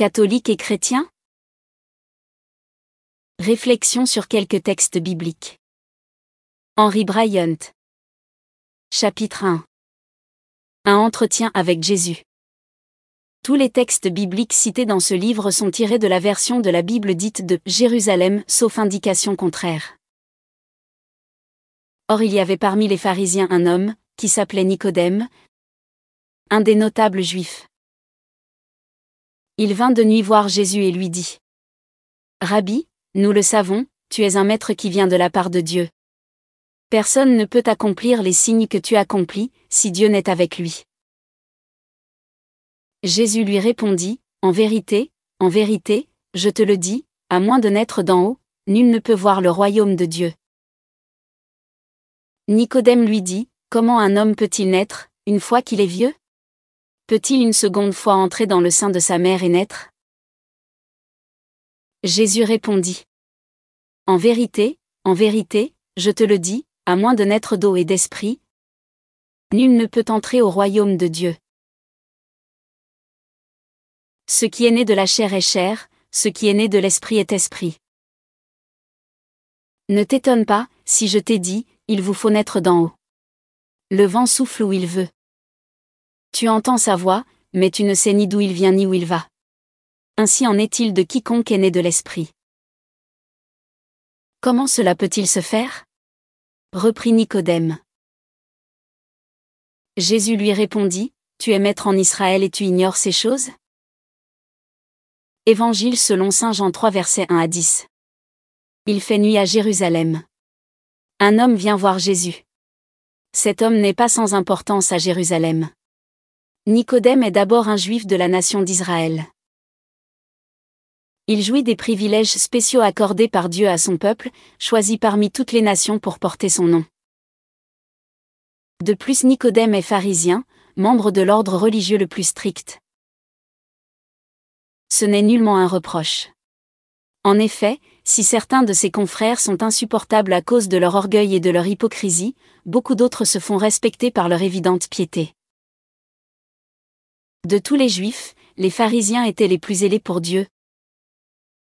Catholiques et chrétiens? Réflexion sur quelques textes bibliques. Henry Bryant. Chapitre 1. Un entretien avec Jésus. Tous les textes bibliques cités dans ce livre sont tirés de la version de la Bible dite de Jérusalem, sauf indication contraire. Or il y avait parmi les pharisiens un homme, qui s'appelait Nicodème, un des notables juifs. Il vint de nuit voir Jésus et lui dit : Rabbi, nous le savons, tu es un maître qui vient de la part de Dieu. Personne ne peut accomplir les signes que tu accomplis, si Dieu n'est avec lui. Jésus lui répondit : en vérité, je te le dis, à moins de naître d'en haut, nul ne peut voir le royaume de Dieu. Nicodème lui dit : comment un homme peut-il naître, une fois qu'il est vieux ? Peut-il une seconde fois entrer dans le sein de sa mère et naître ? Jésus répondit : en vérité, je te le dis, à moins de naître d'eau et d'esprit, nul ne peut entrer au royaume de Dieu. Ce qui est né de la chair est chair, ce qui est né de l'esprit est esprit. Ne t'étonne pas, si je t'ai dit, il vous faut naître d'en haut. Le vent souffle où il veut. Tu entends sa voix, mais tu ne sais ni d'où il vient ni où il va. Ainsi en est-il de quiconque est né de l'esprit. Comment cela peut-il se faire ? Reprit Nicodème. Jésus lui répondit : tu es maître en Israël et tu ignores ces choses ? Évangile selon saint Jean 3 versets 1 à 10. Il fait nuit à Jérusalem. Un homme vient voir Jésus. Cet homme n'est pas sans importance à Jérusalem. Nicodème est d'abord un juif de la nation d'Israël. Il jouit des privilèges spéciaux accordés par Dieu à son peuple, choisi parmi toutes les nations pour porter son nom. De plus, Nicodème est pharisien, membre de l'ordre religieux le plus strict. Ce n'est nullement un reproche. En effet, si certains de ses confrères sont insupportables à cause de leur orgueil et de leur hypocrisie, beaucoup d'autres se font respecter par leur évidente piété. De tous les Juifs, les pharisiens étaient les plus zélés pour Dieu.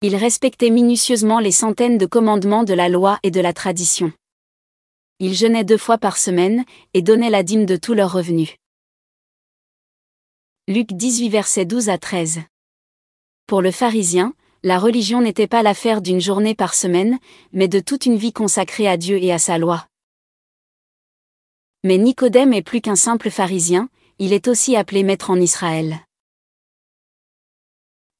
Ils respectaient minutieusement les centaines de commandements de la loi et de la tradition. Ils jeûnaient 2 fois par semaine, et donnaient la dîme de tous leurs revenus. Luc 18 versets 12 à 13. Pour le pharisien, la religion n'était pas l'affaire d'une journée par semaine, mais de toute une vie consacrée à Dieu et à sa loi. Mais Nicodème est plus qu'un simple pharisien, il est aussi appelé maître en Israël.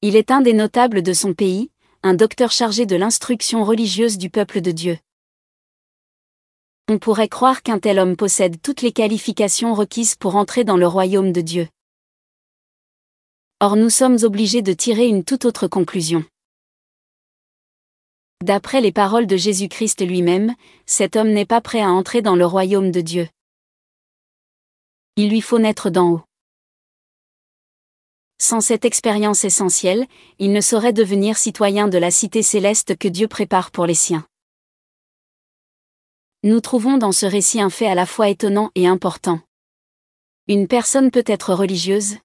Il est un des notables de son pays, un docteur chargé de l'instruction religieuse du peuple de Dieu. On pourrait croire qu'un tel homme possède toutes les qualifications requises pour entrer dans le royaume de Dieu. Or nous sommes obligés de tirer une toute autre conclusion. D'après les paroles de Jésus-Christ lui-même, cet homme n'est pas prêt à entrer dans le royaume de Dieu. Il lui faut naître d'en haut. Sans cette expérience essentielle, il ne saurait devenir citoyen de la cité céleste que Dieu prépare pour les siens. Nous trouvons dans ce récit un fait à la fois étonnant et important. Une personne peut être religieuse.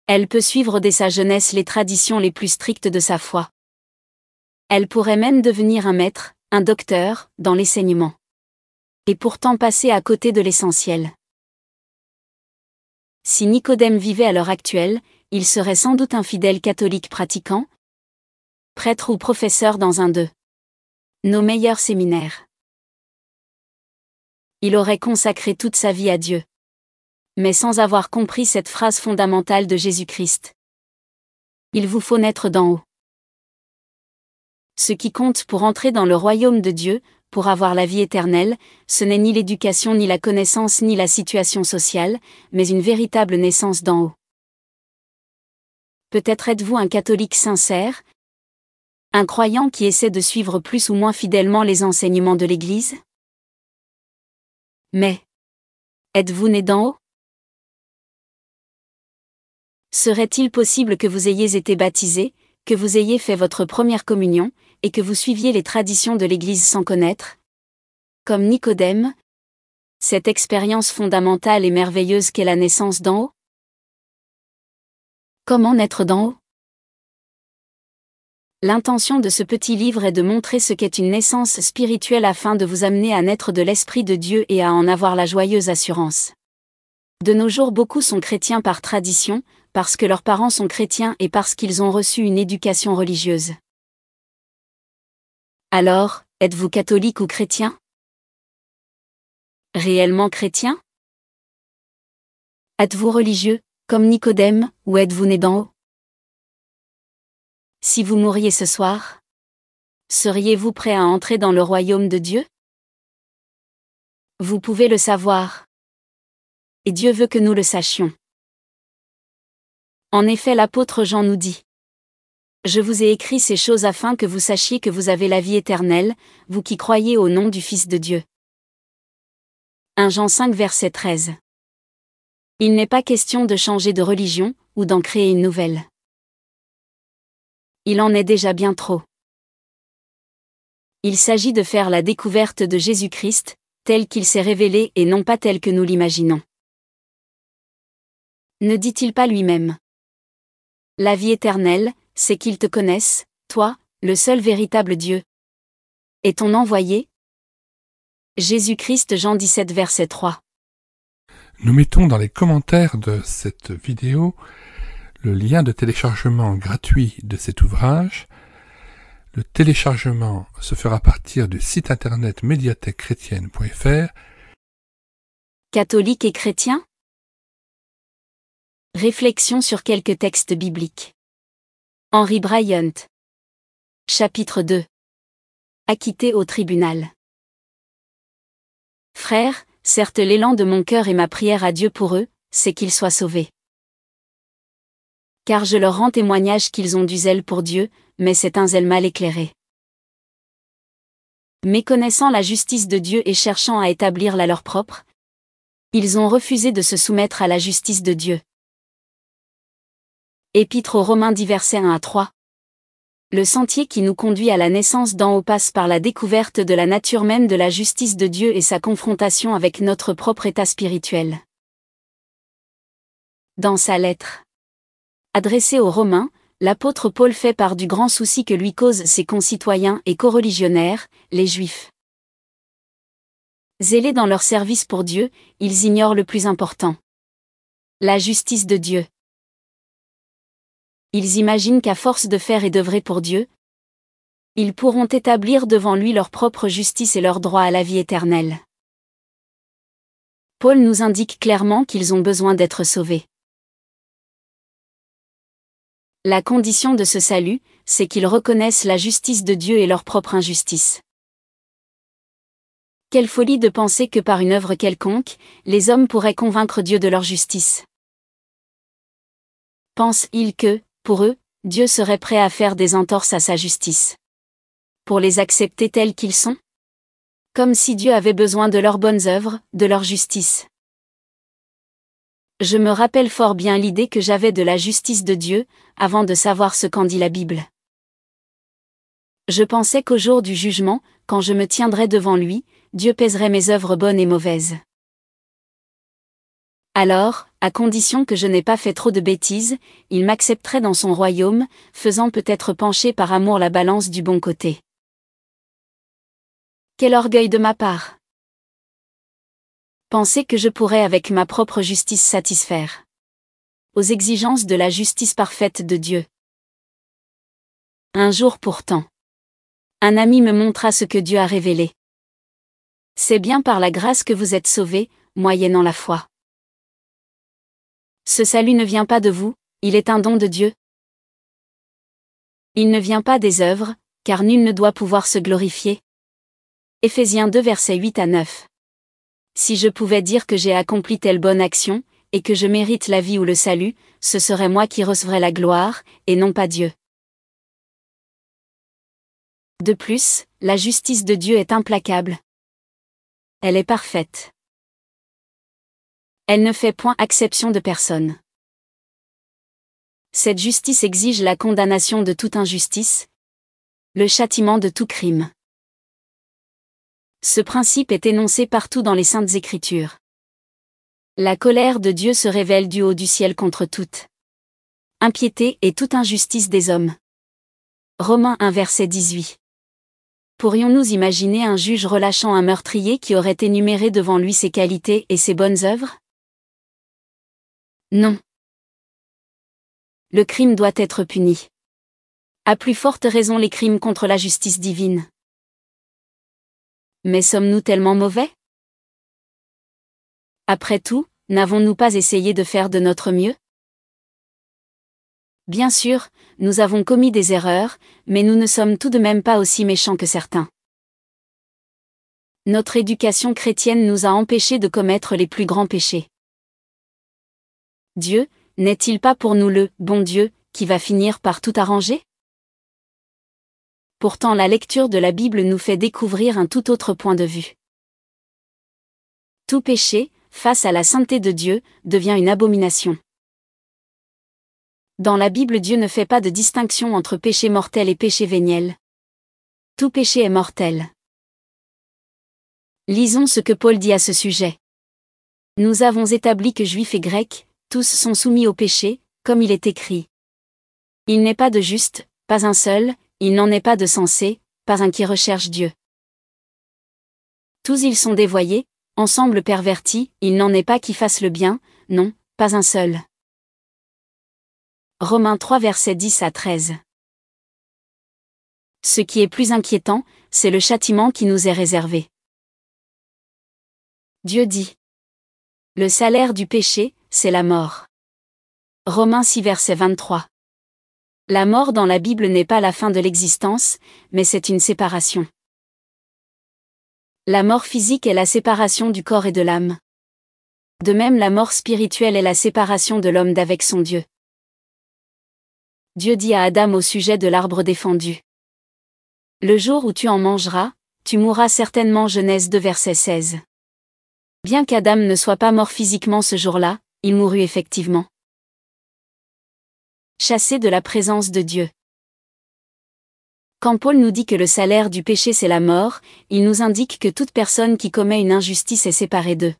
Elle peut suivre dès sa jeunesse les traditions les plus strictes de sa foi. Elle pourrait même devenir un maître, un docteur, dans l'enseignement. Et pourtant passer à côté de l'essentiel. Si Nicodème vivait à l'heure actuelle, il serait sans doute un fidèle catholique pratiquant, prêtre ou professeur dans un de nos meilleurs séminaires. Il aurait consacré toute sa vie à Dieu. Mais sans avoir compris cette phrase fondamentale de Jésus-Christ. Il vous faut naître d'en haut. Ce qui compte pour entrer dans le royaume de Dieu, pour avoir la vie éternelle, ce n'est ni l'éducation ni la connaissance ni la situation sociale, mais une véritable naissance d'en haut. Peut-être êtes-vous un catholique sincère, un croyant qui essaie de suivre plus ou moins fidèlement les enseignements de l'Église ? Mais, êtes-vous né d'en haut ? Serait-il possible que vous ayez été baptisé, que vous ayez fait votre première communion, et que vous suiviez les traditions de l'Église sans connaître, comme Nicodème, cette expérience fondamentale et merveilleuse qu'est la naissance d'en haut ? Comment naître d'en haut ? L'intention de ce petit livre est de montrer ce qu'est une naissance spirituelle afin de vous amener à naître de l'Esprit de Dieu et à en avoir la joyeuse assurance. De nos jours, beaucoup sont chrétiens par tradition, parce que leurs parents sont chrétiens et parce qu'ils ont reçu une éducation religieuse. Alors, êtes-vous catholique ou chrétien? Réellement chrétien? Êtes-vous religieux, comme Nicodème, ou êtes-vous né d'en haut? Si vous mouriez ce soir, seriez-vous prêt à entrer dans le royaume de Dieu? Vous pouvez le savoir. Et Dieu veut que nous le sachions. En effet, l'apôtre Jean nous dit: Je vous ai écrit ces choses afin que vous sachiez que vous avez la vie éternelle, vous qui croyez au nom du Fils de Dieu. 1 Jean 5 verset 13. Il n'est pas question de changer de religion, ou d'en créer une nouvelle. Il en est déjà bien trop. Il s'agit de faire la découverte de Jésus-Christ, tel qu'il s'est révélé et non pas tel que nous l'imaginons. Ne dit-il pas lui-même: La vie éternelle, c'est qu'ils te connaissent, toi, le seul véritable Dieu, et ton envoyé? Jésus-Christ, Jean 17 verset 3. Nous mettons dans les commentaires de cette vidéo le lien de téléchargement gratuit de cet ouvrage. Le téléchargement se fera à partir du site internet médiathèquechrétienne.fr. Catholique et chrétien? Réflexion sur quelques textes bibliques. Henry Bryant. Chapitre 2. Acquitté au tribunal. Frères, certes l'élan de mon cœur et ma prière à Dieu pour eux, c'est qu'ils soient sauvés. Car je leur rends témoignage qu'ils ont du zèle pour Dieu, mais c'est un zèle mal éclairé. Méconnaissant la justice de Dieu et cherchant à établir la leur propre, ils ont refusé de se soumettre à la justice de Dieu. Épître aux Romains 10 versets 1 à 3. Le sentier qui nous conduit à la naissance d'en haut passe par la découverte de la nature même de la justice de Dieu et sa confrontation avec notre propre état spirituel. Dans sa lettre adressée aux Romains, l'apôtre Paul fait part du grand souci que lui causent ses concitoyens et coreligionnaires, les Juifs. Zélés dans leur service pour Dieu, ils ignorent le plus important: la justice de Dieu. Ils imaginent qu'à force de faire et d'œuvrer pour Dieu, ils pourront établir devant lui leur propre justice et leur droit à la vie éternelle. Paul nous indique clairement qu'ils ont besoin d'être sauvés. La condition de ce salut, c'est qu'ils reconnaissent la justice de Dieu et leur propre injustice. Quelle folie de penser que par une œuvre quelconque, les hommes pourraient convaincre Dieu de leur justice. Pensent-ils que, pour eux, Dieu serait prêt à faire des entorses à sa justice? Pour les accepter tels qu'ils sont? Comme si Dieu avait besoin de leurs bonnes œuvres, de leur justice. Je me rappelle fort bien l'idée que j'avais de la justice de Dieu, avant de savoir ce qu'en dit la Bible. Je pensais qu'au jour du jugement, quand je me tiendrais devant lui, Dieu pèserait mes œuvres bonnes et mauvaises. Alors, à condition que je n'ai pas fait trop de bêtises, il m'accepterait dans son royaume, faisant peut-être pencher par amour la balance du bon côté. Quel orgueil de ma part! Penser que je pourrais avec ma propre justice satisfaire aux exigences de la justice parfaite de Dieu. Un jour pourtant, un ami me montra ce que Dieu a révélé. C'est bien par la grâce que vous êtes sauvés, moyennant la foi. Ce salut ne vient pas de vous, il est un don de Dieu. Il ne vient pas des œuvres, car nul ne doit pouvoir se glorifier. Éphésiens 2 versets 8 à 9. Si je pouvais dire que j'ai accompli telle bonne action, et que je mérite la vie ou le salut, ce serait moi qui recevrais la gloire, et non pas Dieu. De plus, la justice de Dieu est implacable. Elle est parfaite. Elle ne fait point exception de personne. Cette justice exige la condamnation de toute injustice, le châtiment de tout crime. Ce principe est énoncé partout dans les Saintes Écritures. La colère de Dieu se révèle du haut du ciel contre toute impiété et toute injustice des hommes. Romains 1 verset 18. Pourrions-nous imaginer un juge relâchant un meurtrier qui aurait énuméré devant lui ses qualités et ses bonnes œuvres? Non. Le crime doit être puni. À plus forte raison les crimes contre la justice divine. Mais sommes-nous tellement mauvais? Après tout, n'avons-nous pas essayé de faire de notre mieux? Bien sûr, nous avons commis des erreurs, mais nous ne sommes tout de même pas aussi méchants que certains. Notre éducation chrétienne nous a empêchés de commettre les plus grands péchés. Dieu, n'est-il pas pour nous le « bon Dieu » qui va finir par tout arranger? Pourtant la lecture de la Bible nous fait découvrir un tout autre point de vue. Tout péché, face à la sainteté de Dieu, devient une abomination. Dans la Bible, Dieu ne fait pas de distinction entre péché mortel et péché véniel. Tout péché est mortel. Lisons ce que Paul dit à ce sujet. Nous avons établi que Juifs et Grecs, tous sont soumis au péché, comme il est écrit. Il n'est pas de juste, pas un seul, il n'en est pas de sensé, pas un qui recherche Dieu. Tous ils sont dévoyés, ensemble pervertis, il n'en est pas qui fasse le bien, non, pas un seul. Romains 3 versets 10 à 13. Ce qui est plus inquiétant, c'est le châtiment qui nous est réservé. Dieu dit. Le salaire du péché, c'est la mort. Romains 6 verset 23. La mort dans la Bible n'est pas la fin de l'existence, mais c'est une séparation. La mort physique est la séparation du corps et de l'âme. De même la mort spirituelle est la séparation de l'homme d'avec son Dieu. Dieu dit à Adam au sujet de l'arbre défendu. Le jour où tu en mangeras, tu mourras certainement. Genèse 2 verset 16. Bien qu'Adam ne soit pas mort physiquement ce jour-là, il mourut effectivement. Chassé de la présence de Dieu. Quand Paul nous dit que le salaire du péché c'est la mort, il nous indique que toute personne qui commet une injustice est séparée de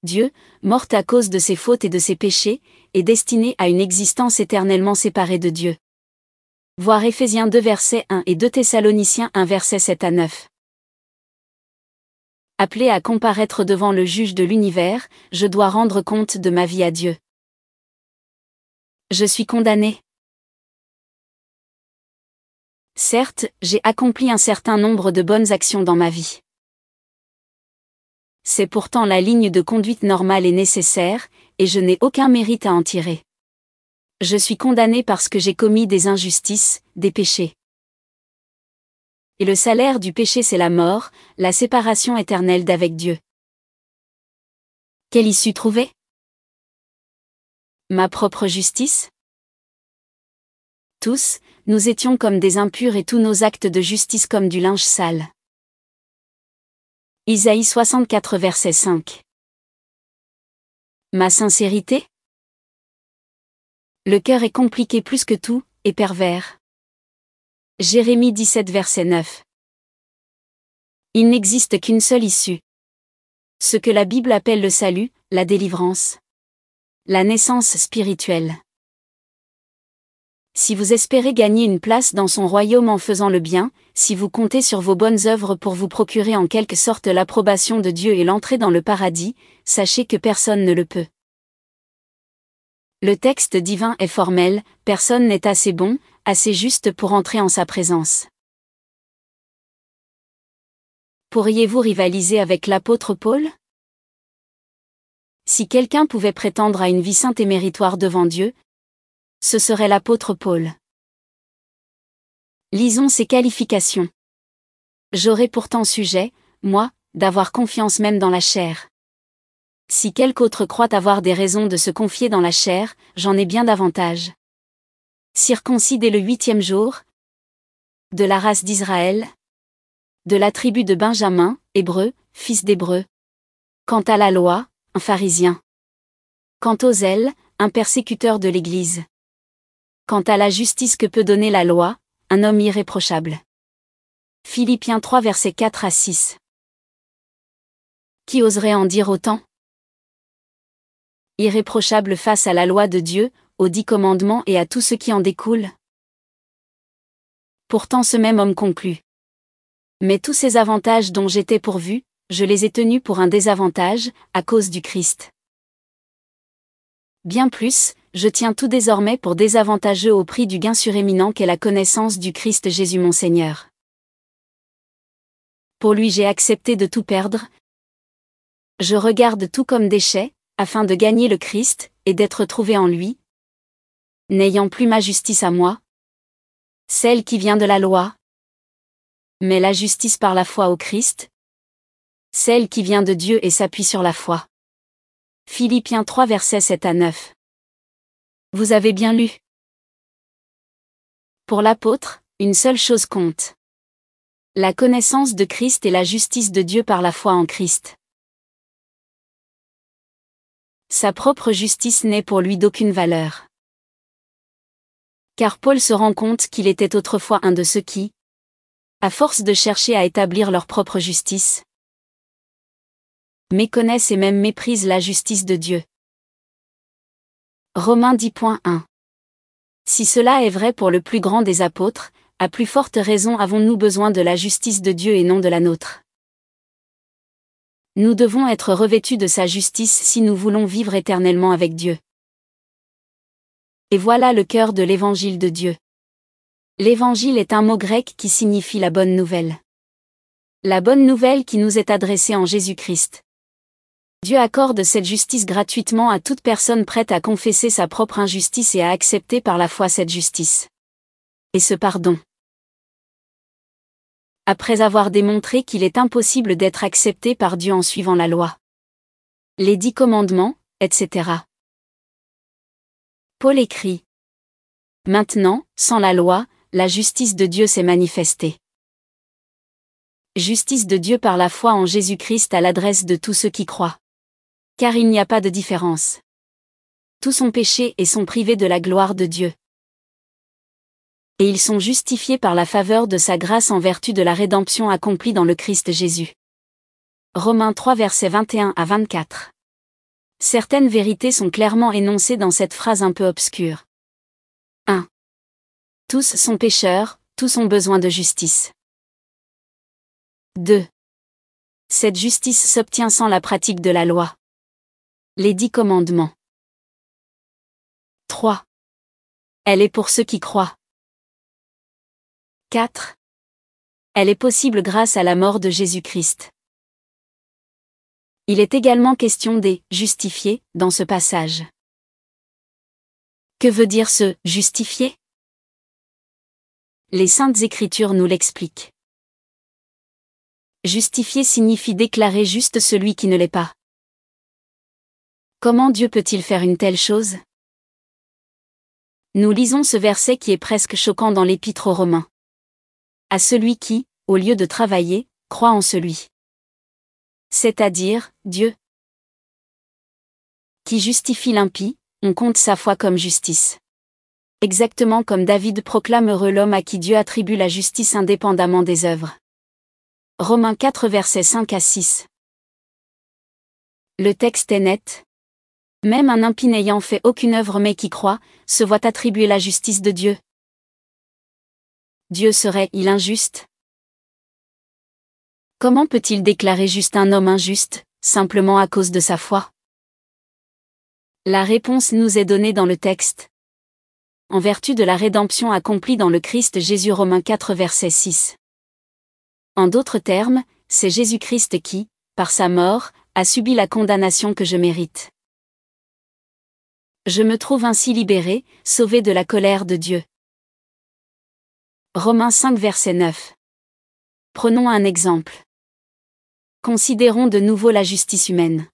Dieu, morte à cause de ses fautes et de ses péchés, est destinée à une existence éternellement séparée de Dieu. Voir Éphésiens 2 versets 1 et 2 Thessaloniciens 1 versets 7 à 9. Appelé à comparaître devant le juge de l'univers, je dois rendre compte de ma vie à Dieu. Je suis condamné. Certes, j'ai accompli un certain nombre de bonnes actions dans ma vie. C'est pourtant la ligne de conduite normale et nécessaire, et je n'ai aucun mérite à en tirer. Je suis condamné parce que j'ai commis des injustices, des péchés. Et le salaire du péché c'est la mort, la séparation éternelle d'avec Dieu. Quelle issue trouver? Ma propre justice? Tous, nous étions comme des impurs et tous nos actes de justice comme du linge sale. Isaïe 64 verset 5. Ma sincérité? Le cœur est compliqué plus que tout, et pervers. Jérémie 17 verset 9. Il n'existe qu'une seule issue. Ce que la Bible appelle le salut, la délivrance. La naissance spirituelle. Si vous espérez gagner une place dans son royaume en faisant le bien, si vous comptez sur vos bonnes œuvres pour vous procurer en quelque sorte l'approbation de Dieu et l'entrée dans le paradis, sachez que personne ne le peut. Le texte divin est formel, personne n'est assez bon, assez juste pour entrer en sa présence. Pourriez-vous rivaliser avec l'apôtre Paul? Si quelqu'un pouvait prétendre à une vie sainte et méritoire devant Dieu, ce serait l'apôtre Paul. Lisons ses qualifications. J'aurais pourtant sujet, moi, d'avoir confiance même dans la chair. Si quelque autre croit avoir des raisons de se confier dans la chair, j'en ai bien davantage. Circoncis dès le 8e jour, de la race d'Israël, de la tribu de Benjamin, hébreu, fils d'hébreu. Quant à la loi, un pharisien. Quant au zèle, un persécuteur de l'Église. Quant à la justice que peut donner la loi, un homme irréprochable. Philippiens 3 versets 4 à 6. Qui oserait en dire autant? Irréprochable face à la loi de Dieu, aux 10 commandements et à tout ce qui en découle. Pourtant ce même homme conclut. Mais tous ces avantages dont j'étais pourvu, je les ai tenus pour un désavantage, à cause du Christ. Bien plus, je tiens tout désormais pour désavantageux au prix du gain suréminent qu'est la connaissance du Christ Jésus mon Seigneur. Pour lui j'ai accepté de tout perdre. Je regarde tout comme déchet, afin de gagner le Christ, et d'être trouvé en lui, n'ayant plus ma justice à moi, celle qui vient de la loi, mais la justice par la foi au Christ, celle qui vient de Dieu et s'appuie sur la foi. Philippiens 3 versets 7 à 9. Vous avez bien lu. Pour l'apôtre, une seule chose compte. La connaissance de Christ et la justice de Dieu par la foi en Christ. Sa propre justice n'est pour lui d'aucune valeur. Car Paul se rend compte qu'il était autrefois un de ceux qui, à force de chercher à établir leur propre justice, méconnaissent et même méprisent la justice de Dieu. Romains 10.1. Si cela est vrai pour le plus grand des apôtres, à plus forte raison avons-nous besoin de la justice de Dieu et non de la nôtre. Nous devons être revêtus de sa justice si nous voulons vivre éternellement avec Dieu. Et voilà le cœur de l'évangile de Dieu. L'évangile est un mot grec qui signifie la bonne nouvelle. La bonne nouvelle qui nous est adressée en Jésus-Christ. Dieu accorde cette justice gratuitement à toute personne prête à confesser sa propre injustice et à accepter par la foi cette justice. Et ce pardon. Après avoir démontré qu'il est impossible d'être accepté par Dieu en suivant la loi, les 10 commandements, etc. Paul écrit. Maintenant, sans la loi, la justice de Dieu s'est manifestée. Justice de Dieu par la foi en Jésus-Christ à l'adresse de tous ceux qui croient. Car il n'y a pas de différence. Tous ont péché et sont privés de la gloire de Dieu. Et ils sont justifiés par la faveur de sa grâce en vertu de la rédemption accomplie dans le Christ Jésus. Romains 3 versets 21 à 24. Certaines vérités sont clairement énoncées dans cette phrase un peu obscure. 1. Tous sont pécheurs, tous ont besoin de justice. 2. Cette justice s'obtient sans la pratique de la loi. Les 10 commandements. 3. Elle est pour ceux qui croient. 4. Elle est possible grâce à la mort de Jésus-Christ. Il est également question des « justifiés » dans ce passage. Que veut dire ce « justifier » ? Les Saintes Écritures nous l'expliquent. Justifier signifie déclarer juste celui qui ne l'est pas. Comment Dieu peut-il faire une telle chose ? Nous lisons ce verset qui est presque choquant dans l'Épître aux Romains. À celui qui, au lieu de travailler, croit en celui. C'est-à-dire, Dieu. Qui justifie l'impie, on compte sa foi comme justice. Exactement comme David proclame heureux l'homme à qui Dieu attribue la justice indépendamment des œuvres. Romains 4 versets 5 à 6. Le texte est net. Même un impie n'ayant fait aucune œuvre mais qui croit, se voit attribuer la justice de Dieu. Dieu serait-il injuste ? Comment peut-il déclarer juste un homme injuste, simplement à cause de sa foi ? La réponse nous est donnée dans le texte. En vertu de la rédemption accomplie dans le Christ Jésus Romains 4 verset 6. En d'autres termes, c'est Jésus-Christ qui, par sa mort, a subi la condamnation que je mérite. Je me trouve ainsi libéré, sauvé de la colère de Dieu. Romains 5 verset 9. Prenons un exemple. Considérons de nouveau la justice humaine.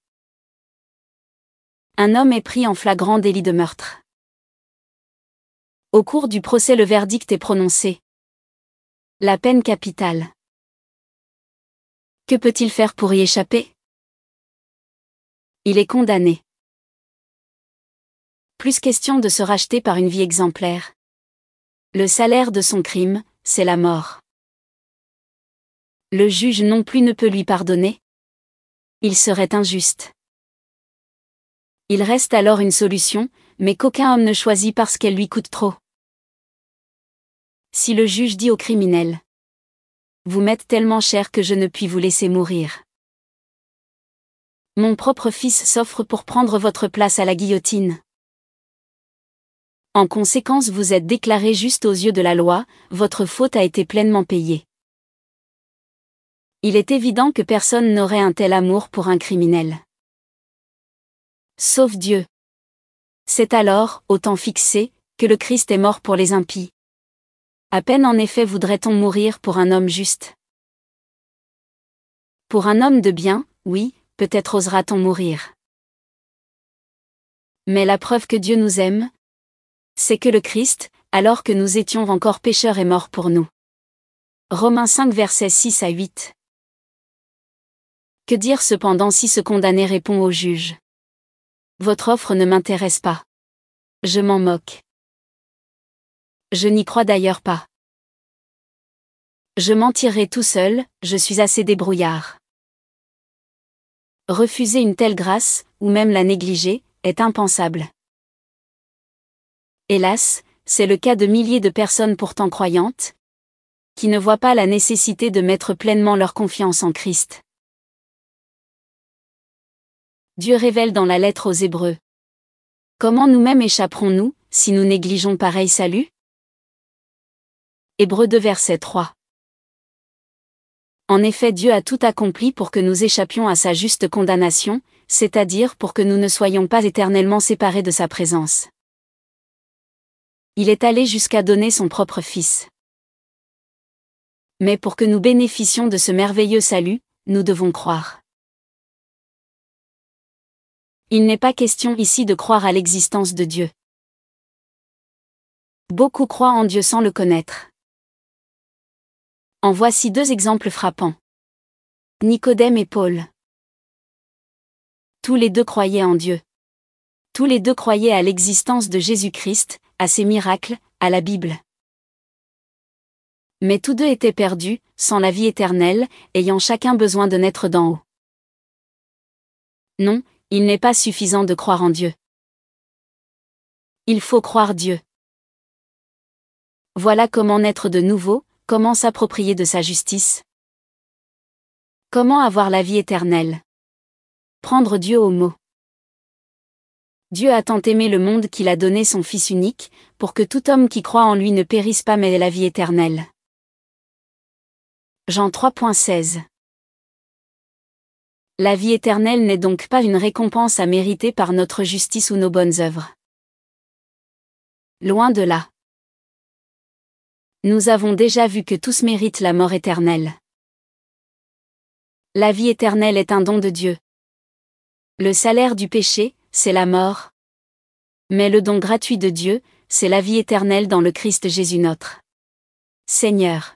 Un homme est pris en flagrant délit de meurtre. Au cours du procès, le verdict est prononcé. La peine capitale. Que peut-il faire pour y échapper ? Il est condamné. Plus question de se racheter par une vie exemplaire. Le salaire de son crime, c'est la mort. Le juge non plus ne peut lui pardonner. Il serait injuste. Il reste alors une solution, mais qu'aucun homme ne choisit parce qu'elle lui coûte trop. Si le juge dit au criminel: vous m'êtes tellement cher que je ne puis vous laisser mourir. Mon propre fils s'offre pour prendre votre place à la guillotine. En conséquence, vous êtes déclaré juste aux yeux de la loi, votre faute a été pleinement payée. Il est évident que personne n'aurait un tel amour pour un criminel. Sauf Dieu. C'est alors, au temps fixé, que le Christ est mort pour les impies. À peine en effet voudrait-on mourir pour un homme juste. Pour un homme de bien, oui, peut-être osera-t-on mourir. Mais la preuve que Dieu nous aime, c'est que le Christ, alors que nous étions encore pécheurs, est mort pour nous. Romains 5 versets 6 à 8. Que dire cependant si ce condamné répond au juge: votre offre ne m'intéresse pas. Je m'en moque. Je n'y crois d'ailleurs pas. Je m'en tirerai tout seul, je suis assez débrouillard. Refuser une telle grâce, ou même la négliger, est impensable. Hélas, c'est le cas de milliers de personnes pourtant croyantes, qui ne voient pas la nécessité de mettre pleinement leur confiance en Christ. Dieu révèle dans la lettre aux Hébreux: comment nous-mêmes échapperons-nous, si nous négligeons pareil salut? Hébreux 2 verset 3. En effet, Dieu a tout accompli pour que nous échappions à sa juste condamnation, c'est-à-dire pour que nous ne soyons pas éternellement séparés de sa présence. Il est allé jusqu'à donner son propre Fils. Mais pour que nous bénéficions de ce merveilleux salut, nous devons croire. Il n'est pas question ici de croire à l'existence de Dieu. Beaucoup croient en Dieu sans le connaître. En voici deux exemples frappants. Nicodème et Paul. Tous les deux croyaient en Dieu. Tous les deux croyaient à l'existence de Jésus-Christ, à ses miracles, à la Bible. Mais tous deux étaient perdus, sans la vie éternelle, ayant chacun besoin de naître d'en haut. Non, il n'est pas suffisant de croire en Dieu. Il faut croire Dieu. Voilà comment naître de nouveau, comment s'approprier de sa justice. Comment avoir la vie éternelle. Prendre Dieu au mot. Dieu a tant aimé le monde qu'il a donné son Fils unique, pour que tout homme qui croit en lui ne périsse pas mais ait la vie éternelle. Jean 3.16. La vie éternelle n'est donc pas une récompense à mériter par notre justice ou nos bonnes œuvres. Loin de là. Nous avons déjà vu que tous méritent la mort éternelle. La vie éternelle est un don de Dieu. Le salaire du péché, c'est la mort. Mais le don gratuit de Dieu, c'est la vie éternelle dans le Christ Jésus notre Seigneur.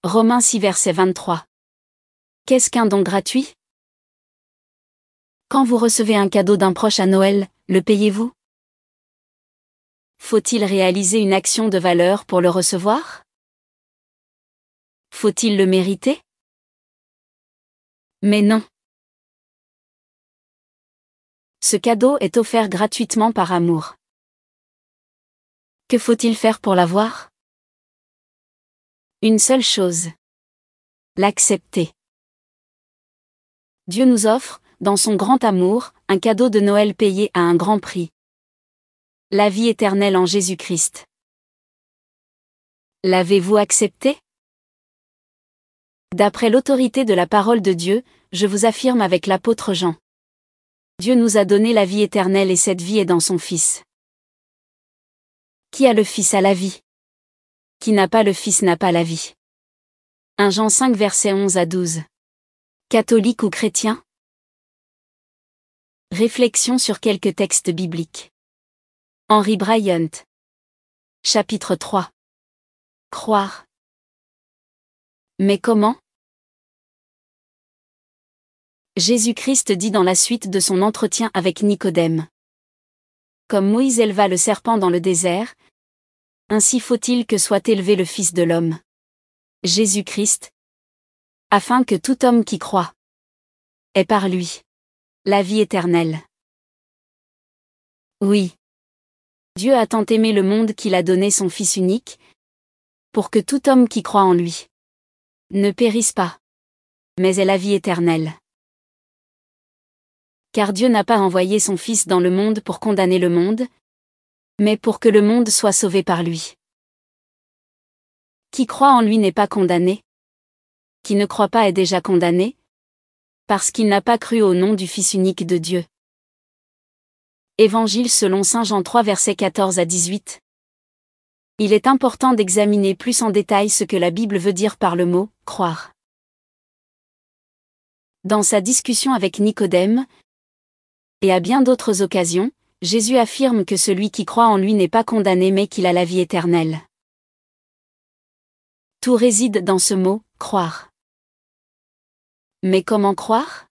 Romains 6 verset 23. Qu'est-ce qu'un don gratuit? Quand vous recevez un cadeau d'un proche à Noël, le payez-vous? Faut-il réaliser une action de valeur pour le recevoir? Faut-il le mériter? Mais non. Ce cadeau est offert gratuitement par amour. Que faut-il faire pour l'avoir? Une seule chose. L'accepter. Dieu nous offre, dans son grand amour, un cadeau de Noël payé à un grand prix. La vie éternelle en Jésus-Christ. L'avez-vous accepté? D'après l'autorité de la parole de Dieu, je vous affirme avec l'apôtre Jean. Dieu nous a donné la vie éternelle et cette vie est dans son Fils. Qui a le Fils a la vie. Qui n'a pas le Fils n'a pas la vie. 1 Jean 5 versets 11 à 12. Catholique ou chrétien? Réflexion sur quelques textes bibliques. Henry Bryant. Chapitre 3. Croire. Mais comment? Jésus-Christ dit dans la suite de son entretien avec Nicodème. Comme Moïse éleva le serpent dans le désert, ainsi faut-il que soit élevé le Fils de l'homme. Jésus-Christ. Afin que tout homme qui croit ait par lui la vie éternelle. Oui. Dieu a tant aimé le monde qu'il a donné son Fils unique, pour que tout homme qui croit en lui ne périsse pas, mais ait la vie éternelle. Car Dieu n'a pas envoyé son Fils dans le monde pour condamner le monde, mais pour que le monde soit sauvé par lui. Qui croit en lui n'est pas condamné. Qui ne croit pas est déjà condamné, parce qu'il n'a pas cru au nom du Fils unique de Dieu. Évangile selon saint Jean 3 versets 14 à 18. Il est important d'examiner plus en détail ce que la Bible veut dire par le mot « croire ». Dans sa discussion avec Nicodème, et à bien d'autres occasions, Jésus affirme que celui qui croit en lui n'est pas condamné mais qu'il a la vie éternelle. Tout réside dans ce mot « croire ». Mais comment croire ?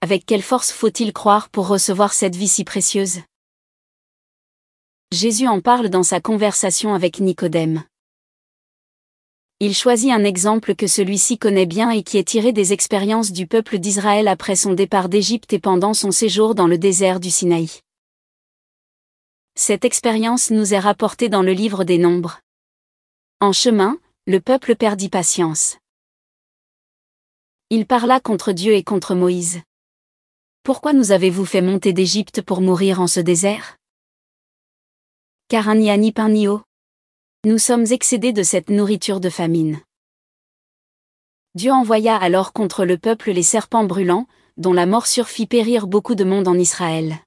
Avec quelle force faut-il croire pour recevoir cette vie si précieuse ? Jésus en parle dans sa conversation avec Nicodème. Il choisit un exemple que celui-ci connaît bien et qui est tiré des expériences du peuple d'Israël après son départ d'Égypte et pendant son séjour dans le désert du Sinaï. Cette expérience nous est rapportée dans le livre des Nombres. En chemin, le peuple perdit patience. Il parla contre Dieu et contre Moïse. « Pourquoi nous avez-vous fait monter d'Égypte pour mourir en ce désert ? Car un n'y a ni pain ni eau. Nous sommes excédés de cette nourriture de famine. » Dieu envoya alors contre le peuple les serpents brûlants, dont la morsure fit périr beaucoup de monde en Israël.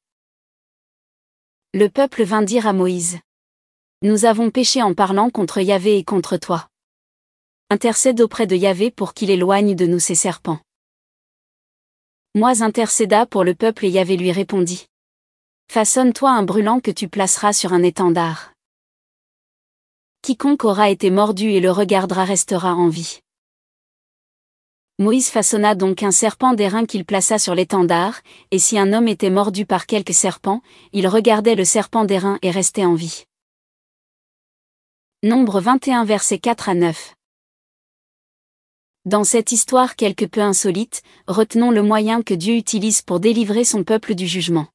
Le peuple vint dire à Moïse : « Nous avons péché en parlant contre Yahvé et contre toi. Intercède auprès de Yahvé pour qu'il éloigne de nous ces serpents. » Moïse intercéda pour le peuple et Yahvé lui répondit : « Façonne-toi un brûlant que tu placeras sur un étendard. Quiconque aura été mordu et le regardera restera en vie. » Moïse façonna donc un serpent d'airain qu'il plaça sur l'étendard, et si un homme était mordu par quelque serpent, il regardait le serpent d'airain et restait en vie. Nombre 21 versets 4 à 9. Dans cette histoire quelque peu insolite, retenons le moyen que Dieu utilise pour délivrer son peuple du jugement.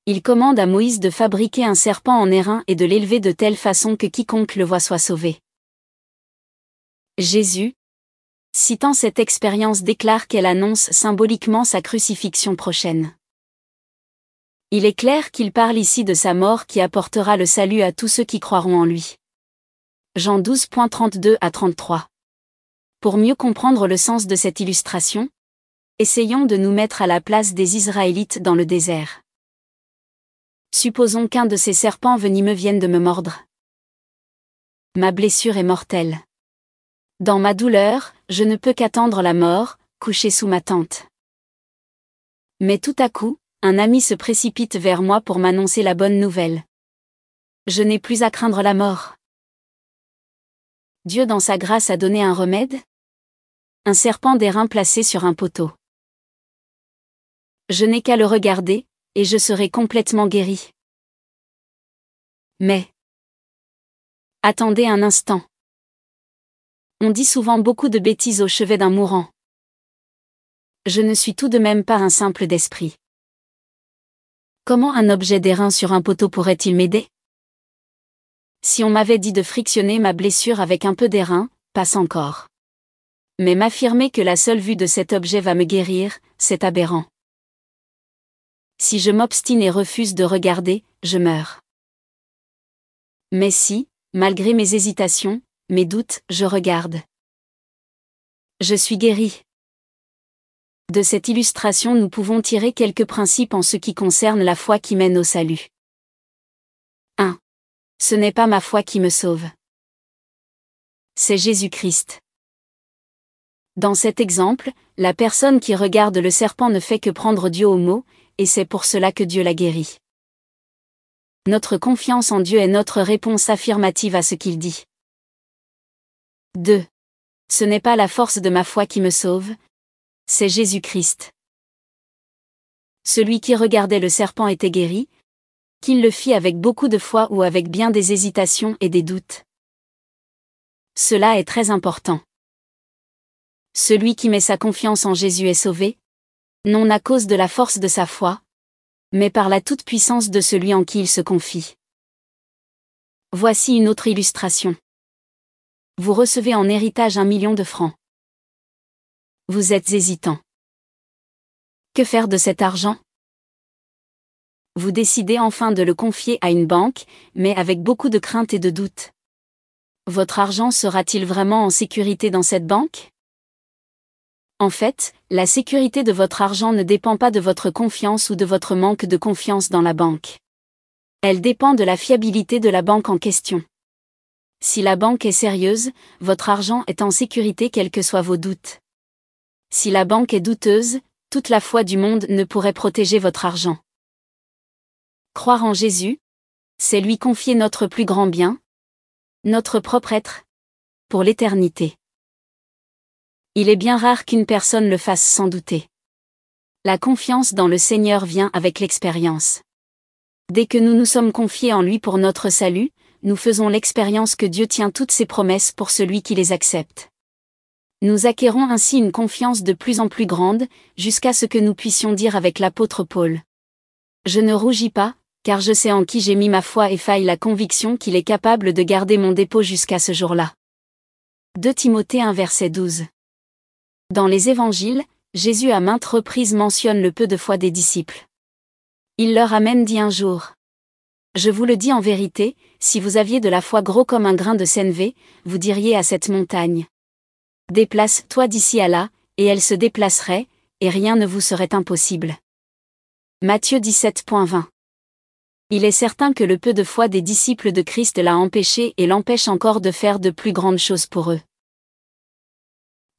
Il commande à Moïse de fabriquer un serpent en airain et de l'élever de telle façon que quiconque le voit soit sauvé. Jésus, citant cette expérience, déclare qu'elle annonce symboliquement sa crucifixion prochaine. Il est clair qu'il parle ici de sa mort qui apportera le salut à tous ceux qui croiront en lui. Jean 12.32 à 33. Pour mieux comprendre le sens de cette illustration, essayons de nous mettre à la place des Israélites dans le désert. Supposons qu'un de ces serpents venimeux vienne de me mordre. Ma blessure est mortelle. Dans ma douleur, je ne peux qu'attendre la mort, couché sous ma tente. Mais tout à coup, un ami se précipite vers moi pour m'annoncer la bonne nouvelle. Je n'ai plus à craindre la mort. Dieu dans sa grâce a donné un remède ? Un serpent d'airain placé sur un poteau. Je n'ai qu'à le regarder, et je serai complètement guéri. Mais attendez un instant. On dit souvent beaucoup de bêtises au chevet d'un mourant. Je ne suis tout de même pas un simple d'esprit. Comment un objet d'airain sur un poteau pourrait-il m'aider ? Si on m'avait dit de frictionner ma blessure avec un peu d'airain, passe encore. Mais m'affirmer que la seule vue de cet objet va me guérir, c'est aberrant. Si je m'obstine et refuse de regarder, je meurs. Mais si, malgré mes hésitations, mes doutes, je regarde, je suis guéri. De cette illustration, nous pouvons tirer quelques principes en ce qui concerne la foi qui mène au salut. 1. Ce n'est pas ma foi qui me sauve. C'est Jésus-Christ. Dans cet exemple, la personne qui regarde le serpent ne fait que prendre Dieu au mot, et c'est pour cela que Dieu l'a guéri. Notre confiance en Dieu est notre réponse affirmative à ce qu'il dit. 2. Ce n'est pas la force de ma foi qui me sauve, c'est Jésus-Christ. Celui qui regardait le serpent était guéri, qu'il le fit avec beaucoup de foi ou avec bien des hésitations et des doutes. Cela est très important. Celui qui met sa confiance en Jésus est sauvé, non à cause de la force de sa foi, mais par la toute-puissance de celui en qui il se confie. Voici une autre illustration. Vous recevez en héritage 1 million de francs. Vous êtes hésitant. Que faire de cet argent? Vous décidez enfin de le confier à une banque, mais avec beaucoup de crainte et de doute. Votre argent sera-t-il vraiment en sécurité dans cette banque? En fait, la sécurité de votre argent ne dépend pas de votre confiance ou de votre manque de confiance dans la banque. Elle dépend de la fiabilité de la banque en question. Si la banque est sérieuse, votre argent est en sécurité quels que soient vos doutes. Si la banque est douteuse, toute la foi du monde ne pourrait protéger votre argent. Croire en Jésus, c'est lui confier notre plus grand bien, notre propre être, pour l'éternité. Il est bien rare qu'une personne le fasse sans douter. La confiance dans le Seigneur vient avec l'expérience. Dès que nous nous sommes confiés en lui pour notre salut, nous faisons l'expérience que Dieu tient toutes ses promesses pour celui qui les accepte. Nous acquérons ainsi une confiance de plus en plus grande, jusqu'à ce que nous puissions dire avec l'apôtre Paul. Je ne rougis pas, car je sais en qui j'ai mis ma foi et faille la conviction qu'il est capable de garder mon dépôt jusqu'à ce jour-là. 2 Timothée 1 verset 12. Dans les évangiles, Jésus à maintes reprises mentionne le peu de foi des disciples. Il leur a même dit un jour. Je vous le dis en vérité, si vous aviez de la foi gros comme un grain de sénévé, vous diriez à cette montagne. Déplace-toi d'ici à là, et elle se déplacerait, et rien ne vous serait impossible. Matthieu 17.20. Il est certain que le peu de foi des disciples de Christ l'a empêché et l'empêche encore de faire de plus grandes choses pour eux.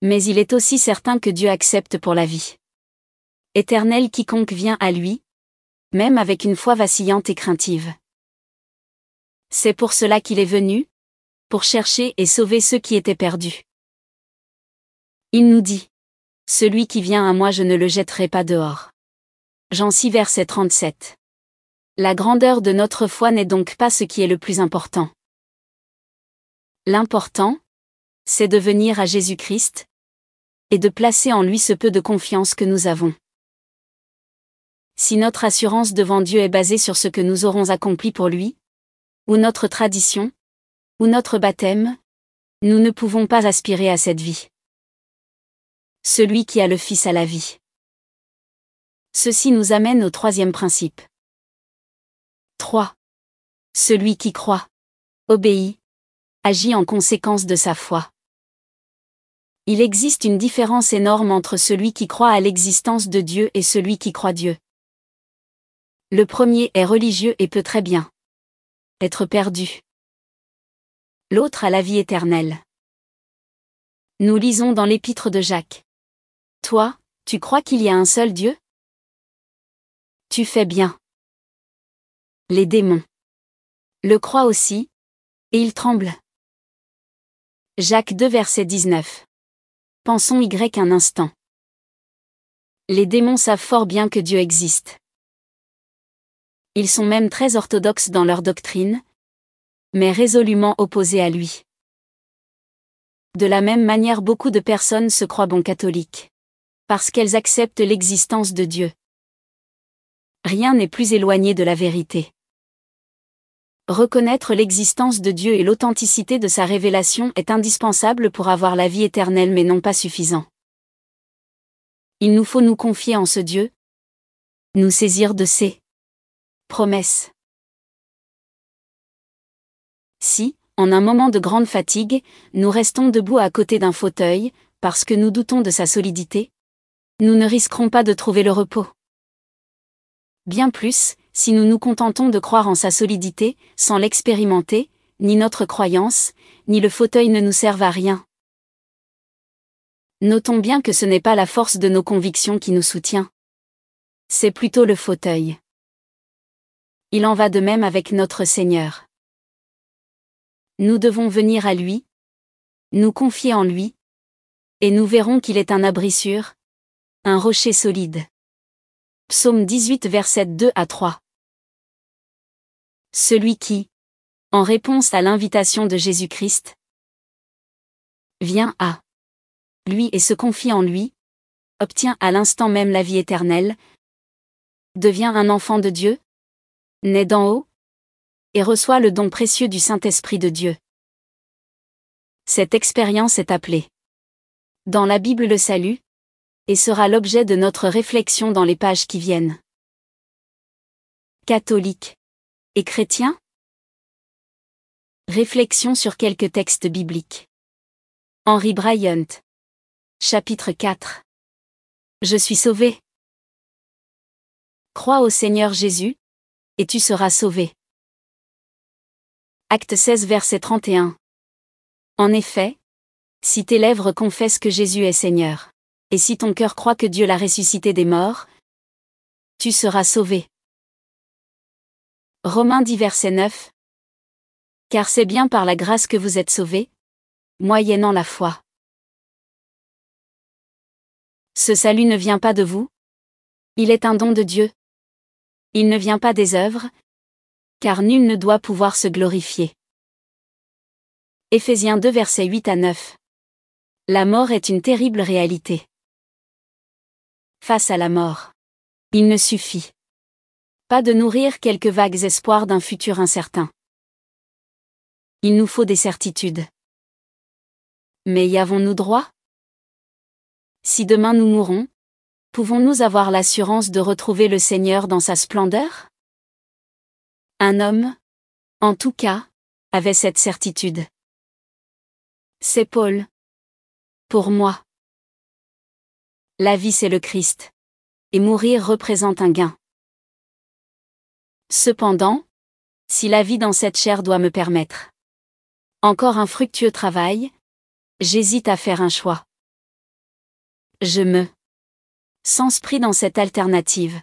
Mais il est aussi certain que Dieu accepte pour la vie éternelle quiconque vient à lui, même avec une foi vacillante et craintive. C'est pour cela qu'il est venu, pour chercher et sauver ceux qui étaient perdus. Il nous dit, « Celui qui vient à moi je ne le jetterai pas dehors. » Jean 6 verset 37. La grandeur de notre foi n'est donc pas ce qui est le plus important. L'important, c'est de venir à Jésus-Christ, et de placer en lui ce peu de confiance que nous avons. Si notre assurance devant Dieu est basée sur ce que nous aurons accompli pour lui, ou notre tradition, ou notre baptême, nous ne pouvons pas aspirer à cette vie. Celui qui a le Fils a la vie. Ceci nous amène au 3e principe. 3. Celui qui croit, obéit, agit en conséquence de sa foi. Il existe une différence énorme entre celui qui croit à l'existence de Dieu et celui qui croit Dieu. Le premier est religieux et peut très bien être perdu. L'autre a la vie éternelle. Nous lisons dans l'épître de Jacques. Toi, tu crois qu'il y a un seul Dieu? Tu fais bien. Les démons le croient aussi, et ils tremblent. Jacques 2 verset 19. Pensons un instant. Les démons savent fort bien que Dieu existe. Ils sont même très orthodoxes dans leur doctrine, mais résolument opposés à lui. De la même manière beaucoup de personnes se croient bons catholiques, parce qu'elles acceptent l'existence de Dieu. Rien n'est plus éloigné de la vérité. Reconnaître l'existence de Dieu et l'authenticité de sa révélation est indispensable pour avoir la vie éternelle mais non pas suffisant. Il nous faut nous confier en ce Dieu, nous saisir de ses promesses. Si, en un moment de grande fatigue, nous restons debout à côté d'un fauteuil, parce que nous doutons de sa solidité, nous ne risquerons pas de trouver le repos. Bien plus, si nous nous contentons de croire en sa solidité, sans l'expérimenter, ni notre croyance, ni le fauteuil ne nous servent à rien. Notons bien que ce n'est pas la force de nos convictions qui nous soutient. C'est plutôt le fauteuil. Il en va de même avec notre Seigneur. Nous devons venir à lui, nous confier en lui, et nous verrons qu'il est un abri sûr, un rocher solide. Psaume 18 versets 2 à 3. Celui qui, en réponse à l'invitation de Jésus-Christ, vient à lui et se confie en lui, obtient à l'instant même la vie éternelle. devient un enfant de Dieu, naît d'en haut, et reçoit le don précieux du Saint-Esprit de Dieu. Cette expérience est appelée dans la Bible le salut, et sera l'objet de notre réflexion dans les pages qui viennent. Catholiques et chrétiens? Réflexion sur quelques textes bibliques. Henry Bryant. Chapitre 4. Je suis sauvé. Crois au Seigneur Jésus, et tu seras sauvé. Acte 16 verset 31. En effet, si tes lèvres confessent que Jésus est Seigneur, et si ton cœur croit que Dieu l'a ressuscité des morts, tu seras sauvé. Romains 10 verset 9. Car c'est bien par la grâce que vous êtes sauvés, moyennant la foi. Ce salut ne vient pas de vous. Il est un don de Dieu. Il ne vient pas des œuvres, car nul ne doit pouvoir se glorifier. Éphésiens 2 versets 8 à 9. La mort est une terrible réalité. Face à la mort, il ne suffit pas de nourrir quelques vagues espoirs d'un futur incertain. Il nous faut des certitudes. Mais y avons-nous droit? Si demain nous mourons, pouvons-nous avoir l'assurance de retrouver le Seigneur dans sa splendeur? Un homme, en tout cas, avait cette certitude. C'est Paul. Pour moi, la vie c'est le Christ, et mourir représente un gain. Cependant, si la vie dans cette chair doit me permettre encore un fructueux travail, j'hésite à faire un choix. Je me sens pris dans cette alternative.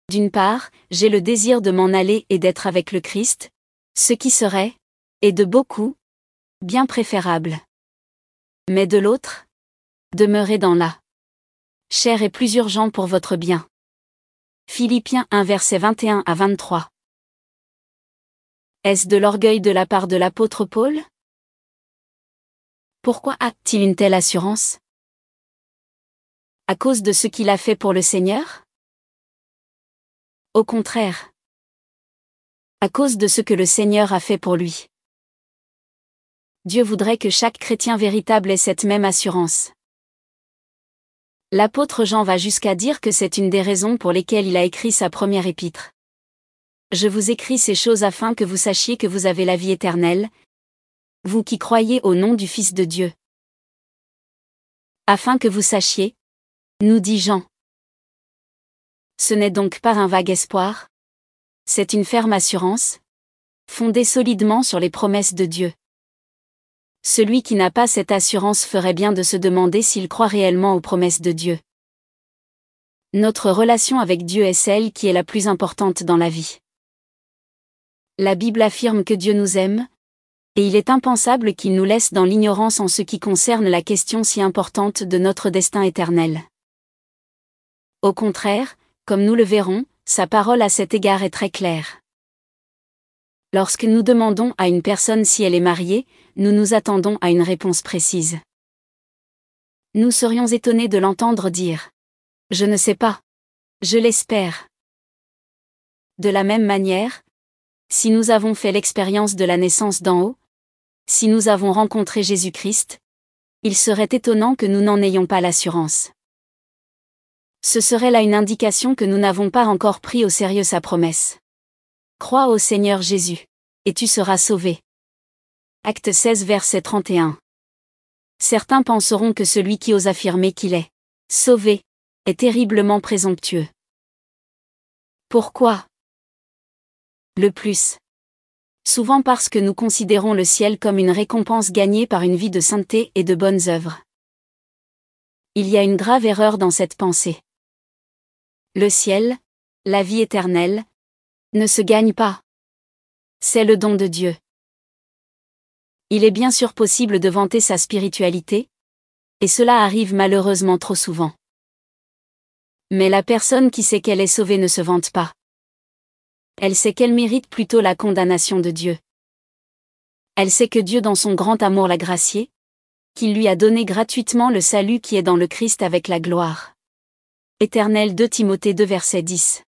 D'une part, j'ai le désir de m'en aller et d'être avec le Christ, ce qui serait, et de beaucoup, bien préférable. Mais de l'autre, demeurer dans la chair est plus urgent pour votre bien. Philippiens 1 verset 21 à 23. Est-ce de l'orgueil de la part de l'apôtre Paul? Pourquoi a-t-il une telle assurance? À cause de ce qu'il a fait pour le Seigneur? Au contraire. À cause de ce que le Seigneur a fait pour lui. Dieu voudrait que chaque chrétien véritable ait cette même assurance. L'apôtre Jean va jusqu'à dire que c'est une des raisons pour lesquelles il a écrit sa première épître. Je vous écris ces choses afin que vous sachiez que vous avez la vie éternelle, vous qui croyez au nom du Fils de Dieu. Afin que vous sachiez, nous dit Jean. Ce n'est donc pas un vague espoir, c'est une ferme assurance, fondée solidement sur les promesses de Dieu. Celui qui n'a pas cette assurance ferait bien de se demander s'il croit réellement aux promesses de Dieu. Notre relation avec Dieu est celle qui est la plus importante dans la vie. La Bible affirme que Dieu nous aime, et il est impensable qu'il nous laisse dans l'ignorance en ce qui concerne la question si importante de notre destin éternel. Au contraire, comme nous le verrons, sa parole à cet égard est très claire. Lorsque nous demandons à une personne si elle est mariée, nous nous attendons à une réponse précise. Nous serions étonnés de l'entendre dire « Je ne sais pas. Je l'espère. » De la même manière, si nous avons fait l'expérience de la naissance d'en haut, si nous avons rencontré Jésus-Christ, il serait étonnant que nous n'en ayons pas l'assurance. Ce serait là une indication que nous n'avons pas encore pris au sérieux sa promesse. Crois au Seigneur Jésus, et tu seras sauvé. Acte 16 verset 31. Certains penseront que celui qui ose affirmer qu'il est sauvé est terriblement présomptueux. Pourquoi? Le plus souvent parce que nous considérons le ciel comme une récompense gagnée par une vie de sainteté et de bonnes œuvres. Il y a une grave erreur dans cette pensée. Le ciel, la vie éternelle, ne se gagne pas. C'est le don de Dieu. Il est bien sûr possible de vanter sa spiritualité, et cela arrive malheureusement trop souvent. Mais la personne qui sait qu'elle est sauvée ne se vante pas. Elle sait qu'elle mérite plutôt la condamnation de Dieu. Elle sait que Dieu dans son grand amour l'a graciée, qu'il lui a donné gratuitement le salut qui est dans le Christ avec la gloire éternelle. 2 Timothée 2 verset 10.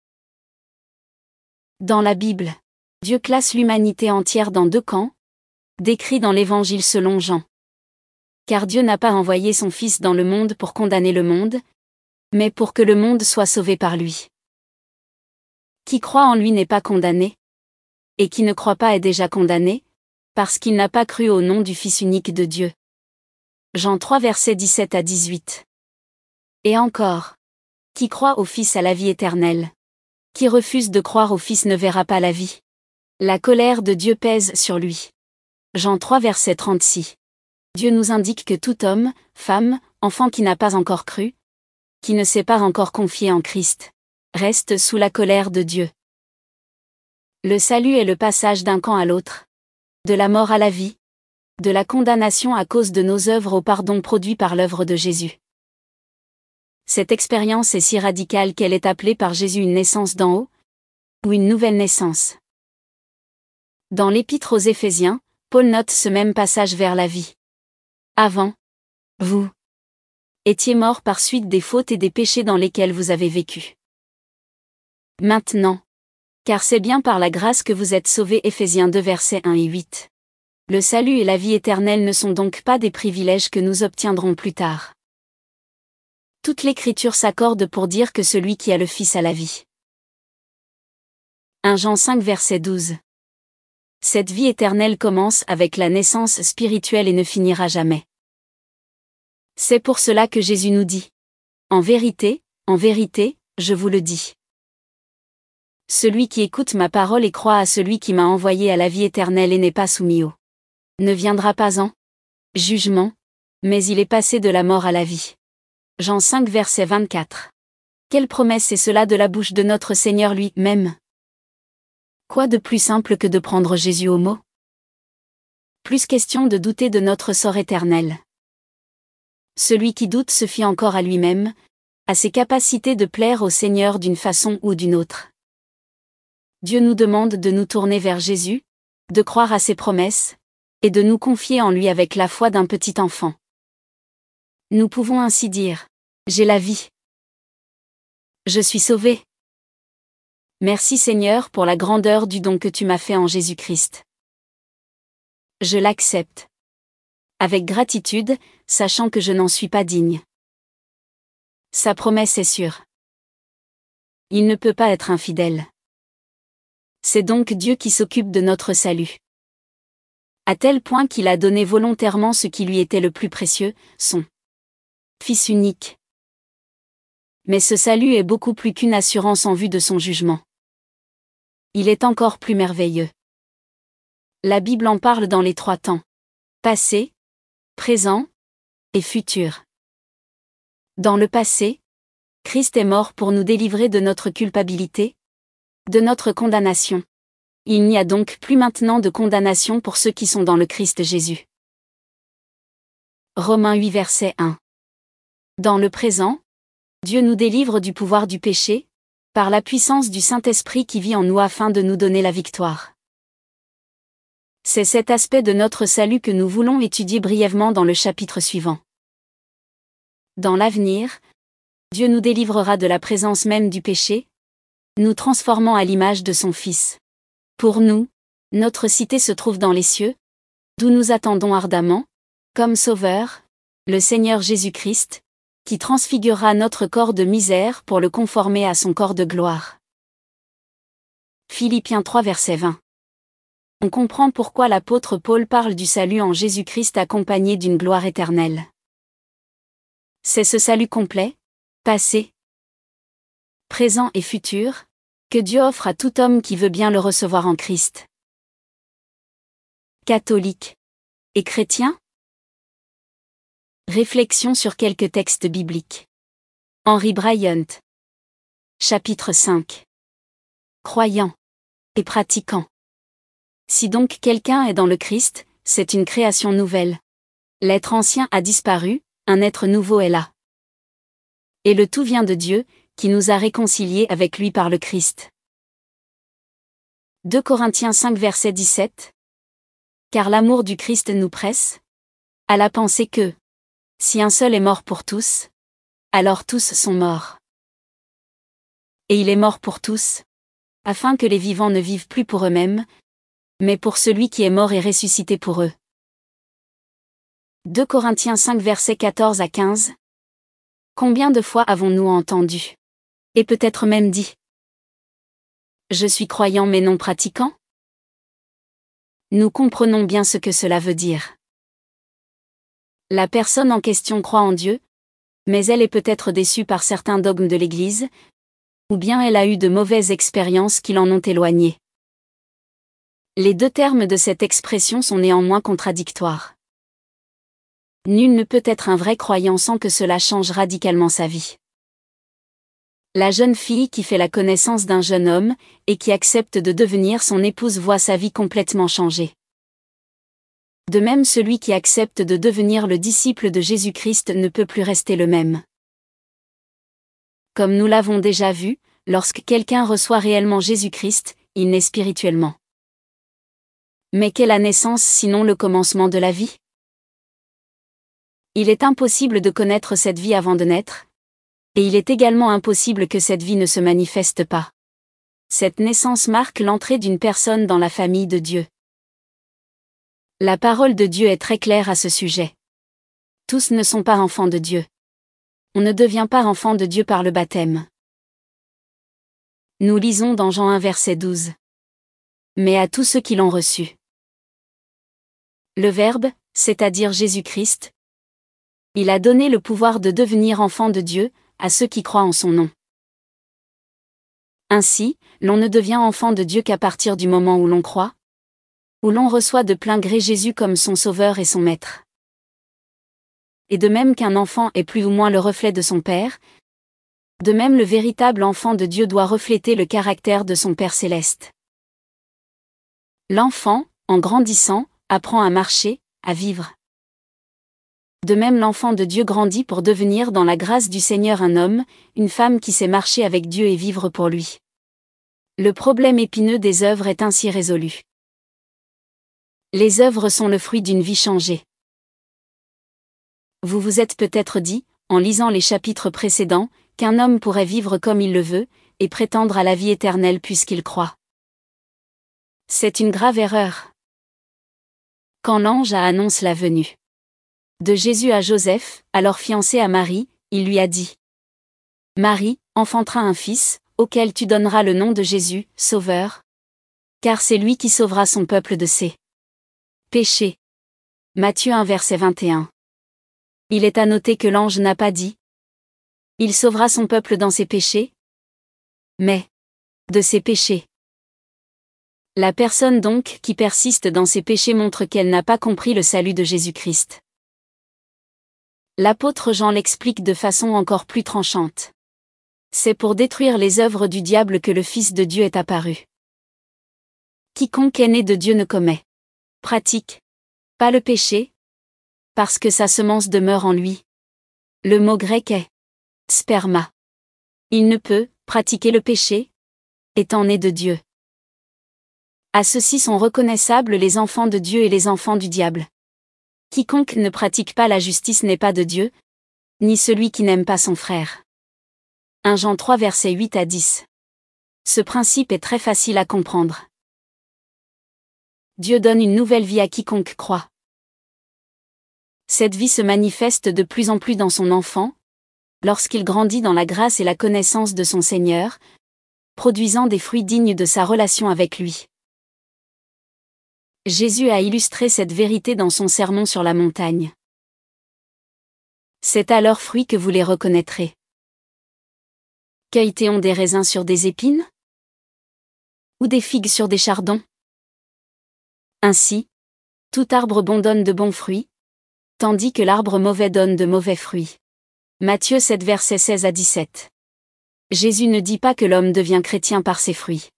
Dans la Bible, Dieu classe l'humanité entière dans 2 camps, décrits dans l'Évangile selon Jean. Car Dieu n'a pas envoyé son Fils dans le monde pour condamner le monde, mais pour que le monde soit sauvé par lui. Qui croit en lui n'est pas condamné, et qui ne croit pas est déjà condamné, parce qu'il n'a pas cru au nom du Fils unique de Dieu. Jean 3 versets 17 à 18. Et encore, qui croit au Fils a la vie éternelle. Qui refuse de croire au Fils ne verra pas la vie. La colère de Dieu pèse sur lui. Jean 3 verset 36. Dieu nous indique que tout homme, femme, enfant qui n'a pas encore cru, qui ne s'est pas encore confié en Christ, reste sous la colère de Dieu. Le salut est le passage d'un camp à l'autre, de la mort à la vie, de la condamnation à cause de nos œuvres au pardon produit par l'œuvre de Jésus. Cette expérience est si radicale qu'elle est appelée par Jésus une naissance d'en haut, ou une nouvelle naissance. Dans l'Épître aux Éphésiens, Paul note ce même passage vers la vie. Avant, vous étiez morts par suite des fautes et des péchés dans lesquels vous avez vécu. Maintenant, car c'est bien par la grâce que vous êtes sauvés. Éphésiens 2 versets 1 et 8. Le salut et la vie éternelle ne sont donc pas des privilèges que nous obtiendrons plus tard. Toute l'Écriture s'accorde pour dire que celui qui a le Fils a la vie. 1 Jean 5 verset 12. Cette vie éternelle commence avec la naissance spirituelle et ne finira jamais. C'est pour cela que Jésus nous dit : en vérité, je vous le dis. Celui qui écoute ma parole et croit à celui qui m'a envoyé a la vie éternelle et n'est pas soumis au ne viendra pas en jugement, mais il est passé de la mort à la vie. Jean 5 verset 24. Quelle promesse est cela de la bouche de notre Seigneur lui-même ? Quoi de plus simple que de prendre Jésus au mot ? Plus question de douter de notre sort éternel. Celui qui doute se fie encore à lui-même, à ses capacités de plaire au Seigneur d'une façon ou d'une autre. Dieu nous demande de nous tourner vers Jésus, de croire à ses promesses, et de nous confier en lui avec la foi d'un petit enfant. Nous pouvons ainsi dire : j'ai la vie. Je suis sauvé. Merci Seigneur pour la grandeur du don que tu m'as fait en Jésus-Christ. Je l'accepte. Avec gratitude, sachant que je n'en suis pas digne. Sa promesse est sûre. Il ne peut pas être infidèle. C'est donc Dieu qui s'occupe de notre salut. À tel point qu'il a donné volontairement ce qui lui était le plus précieux, son Fils unique. Mais ce salut est beaucoup plus qu'une assurance en vue de son jugement. Il est encore plus merveilleux. La Bible en parle dans les 3 temps. Passé, présent et futur. Dans le passé, Christ est mort pour nous délivrer de notre culpabilité, de notre condamnation. Il n'y a donc plus maintenant de condamnation pour ceux qui sont dans le Christ Jésus. Romains 8 verset 1. Dans le présent, Dieu nous délivre du pouvoir du péché, par la puissance du Saint-Esprit qui vit en nous afin de nous donner la victoire. C'est cet aspect de notre salut que nous voulons étudier brièvement dans le chapitre suivant. Dans l'avenir, Dieu nous délivrera de la présence même du péché, nous transformant à l'image de son Fils. Pour nous, notre cité se trouve dans les cieux, d'où nous attendons ardemment, comme Sauveur, le Seigneur Jésus-Christ, qui transfigurera notre corps de misère pour le conformer à son corps de gloire. Philippiens 3 verset 20. On comprend pourquoi l'apôtre Paul parle du salut en Jésus-Christ accompagné d'une gloire éternelle. C'est ce salut complet, passé, présent et futur, que Dieu offre à tout homme qui veut bien le recevoir en Christ. Catholique et chrétien ? Réflexion sur quelques textes bibliques. Henry Bryant. Chapitre 5. Croyant et pratiquant. Si donc quelqu'un est dans le Christ, c'est une création nouvelle. L'être ancien a disparu, un être nouveau est là. Et le tout vient de Dieu, qui nous a réconciliés avec lui par le Christ. 2 Corinthiens 5 verset 17. Car l'amour du Christ nous presse à la pensée que, si un seul est mort pour tous, alors tous sont morts. Et il est mort pour tous, afin que les vivants ne vivent plus pour eux-mêmes, mais pour celui qui est mort et ressuscité pour eux. 2 Corinthiens 5 versets 14 à 15. Combien de fois avons-nous entendu, et peut-être même dit, « Je suis croyant mais non pratiquant » Nous comprenons bien ce que cela veut dire. La personne en question croit en Dieu, mais elle est peut-être déçue par certains dogmes de l'Église, ou bien elle a eu de mauvaises expériences qui l'en ont éloignée. Les deux termes de cette expression sont néanmoins contradictoires. Nul ne peut être un vrai croyant sans que cela change radicalement sa vie. La jeune fille qui fait la connaissance d'un jeune homme, et qui accepte de devenir son épouse voit sa vie complètement changer. De même, celui qui accepte de devenir le disciple de Jésus-Christ ne peut plus rester le même. Comme nous l'avons déjà vu, lorsque quelqu'un reçoit réellement Jésus-Christ, il naît spirituellement. Mais qu'est la naissance sinon le commencement de la vie ? Il est impossible de connaître cette vie avant de naître, et il est également impossible que cette vie ne se manifeste pas. Cette naissance marque l'entrée d'une personne dans la famille de Dieu. La parole de Dieu est très claire à ce sujet. Tous ne sont pas enfants de Dieu. On ne devient pas enfant de Dieu par le baptême. Nous lisons dans Jean 1 verset 12. Mais à tous ceux qui l'ont reçu. Le Verbe, c'est-à-dire Jésus-Christ, il a donné le pouvoir de devenir enfant de Dieu, à ceux qui croient en son nom. Ainsi, l'on ne devient enfant de Dieu qu'à partir du moment où l'on croit, où l'on reçoit de plein gré Jésus comme son Sauveur et son Maître. Et de même qu'un enfant est plus ou moins le reflet de son Père, de même le véritable enfant de Dieu doit refléter le caractère de son Père céleste. L'enfant, en grandissant, apprend à marcher, à vivre. De même l'enfant de Dieu grandit pour devenir dans la grâce du Seigneur un homme, une femme qui sait marcher avec Dieu et vivre pour lui. Le problème épineux des œuvres est ainsi résolu. Les œuvres sont le fruit d'une vie changée. Vous vous êtes peut-être dit, en lisant les chapitres précédents, qu'un homme pourrait vivre comme il le veut, et prétendre à la vie éternelle puisqu'il croit. C'est une grave erreur. Quand l'ange annonce la venue de Jésus à Joseph, alors fiancé à Marie, il lui a dit : Marie enfantera un fils, auquel tu donneras le nom de Jésus, Sauveur, car c'est lui qui sauvera son peuple de ses péchés. Matthieu 1 verset 21. Il est à noter que l'ange n'a pas dit : il sauvera son peuple dans ses péchés, mais de ses péchés. La personne donc qui persiste dans ses péchés montre qu'elle n'a pas compris le salut de Jésus-Christ. L'apôtre Jean l'explique de façon encore plus tranchante. C'est pour détruire les œuvres du diable que le Fils de Dieu est apparu. Quiconque est né de Dieu ne commet, pratique, pas le péché, parce que sa semence demeure en lui. Le mot grec est sperma. Il ne peut pratiquer le péché, étant né de Dieu. À ceci sont reconnaissables les enfants de Dieu et les enfants du diable. Quiconque ne pratique pas la justice n'est pas de Dieu, ni celui qui n'aime pas son frère. 1 Jean 3 versets 8 à 10. Ce principe est très facile à comprendre. Dieu donne une nouvelle vie à quiconque croit. Cette vie se manifeste de plus en plus dans son enfant, lorsqu'il grandit dans la grâce et la connaissance de son Seigneur, produisant des fruits dignes de sa relation avec lui. Jésus a illustré cette vérité dans son sermon sur la montagne. C'est à leurs fruits que vous les reconnaîtrez. Cueille-t-on des raisins sur des épines ? Ou des figues sur des chardons ? Ainsi, tout arbre bon donne de bons fruits, tandis que l'arbre mauvais donne de mauvais fruits. Matthieu 7 versets 16 à 17. Jésus ne dit pas que l'homme devient chrétien par ses fruits.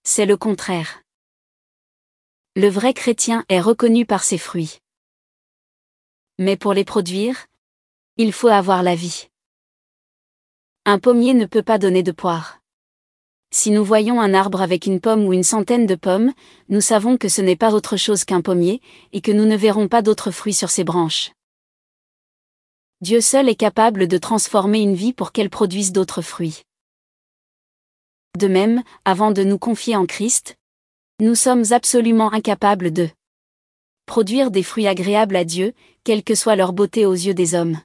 C'est le contraire. Le vrai chrétien est reconnu par ses fruits. Mais pour les produire, il faut avoir la vie. Un pommier ne peut pas donner de poires. Si nous voyons un arbre avec une pomme ou une centaine de pommes, nous savons que ce n'est pas autre chose qu'un pommier, et que nous ne verrons pas d'autres fruits sur ses branches. Dieu seul est capable de transformer une vie pour qu'elle produise d'autres fruits. De même, avant de nous confier en Christ, nous sommes absolument incapables de produire des fruits agréables à Dieu, quelle que soit leur beauté aux yeux des hommes.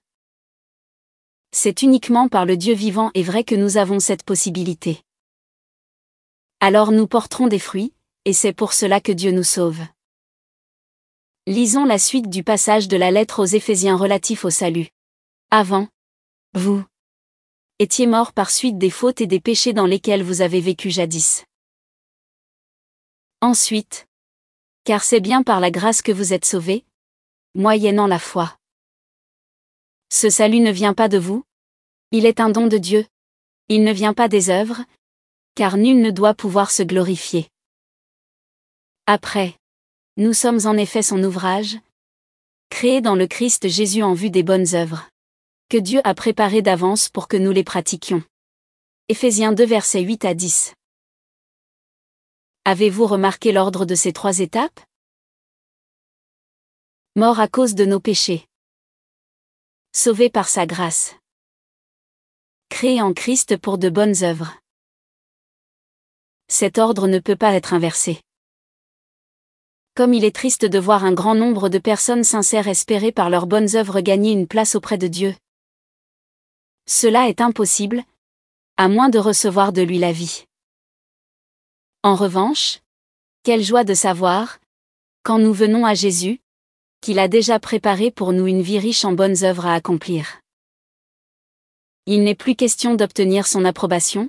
C'est uniquement par le Dieu vivant et vrai que nous avons cette possibilité. Alors nous porterons des fruits, et c'est pour cela que Dieu nous sauve. Lisons la suite du passage de la lettre aux Éphésiens relatif au salut. Avant, vous étiez morts par suite des fautes et des péchés dans lesquels vous avez vécu jadis. Ensuite, car c'est bien par la grâce que vous êtes sauvés, moyennant la foi. Ce salut ne vient pas de vous, il est un don de Dieu, il ne vient pas des œuvres, car nul ne doit pouvoir se glorifier. Après, nous sommes en effet son ouvrage, créé dans le Christ Jésus en vue des bonnes œuvres, que Dieu a préparées d'avance pour que nous les pratiquions. Éphésiens 2 versets 8 à 10. Avez-vous remarqué l'ordre de ces 3 étapes? Mort à cause de nos péchés. Sauvé par sa grâce. Créé en Christ pour de bonnes œuvres. Cet ordre ne peut pas être inversé. Comme il est triste de voir un grand nombre de personnes sincères espérer par leurs bonnes œuvres gagner une place auprès de Dieu. Cela est impossible, à moins de recevoir de lui la vie. En revanche, quelle joie de savoir, quand nous venons à Jésus, qu'il a déjà préparé pour nous une vie riche en bonnes œuvres à accomplir. Il n'est plus question d'obtenir son approbation,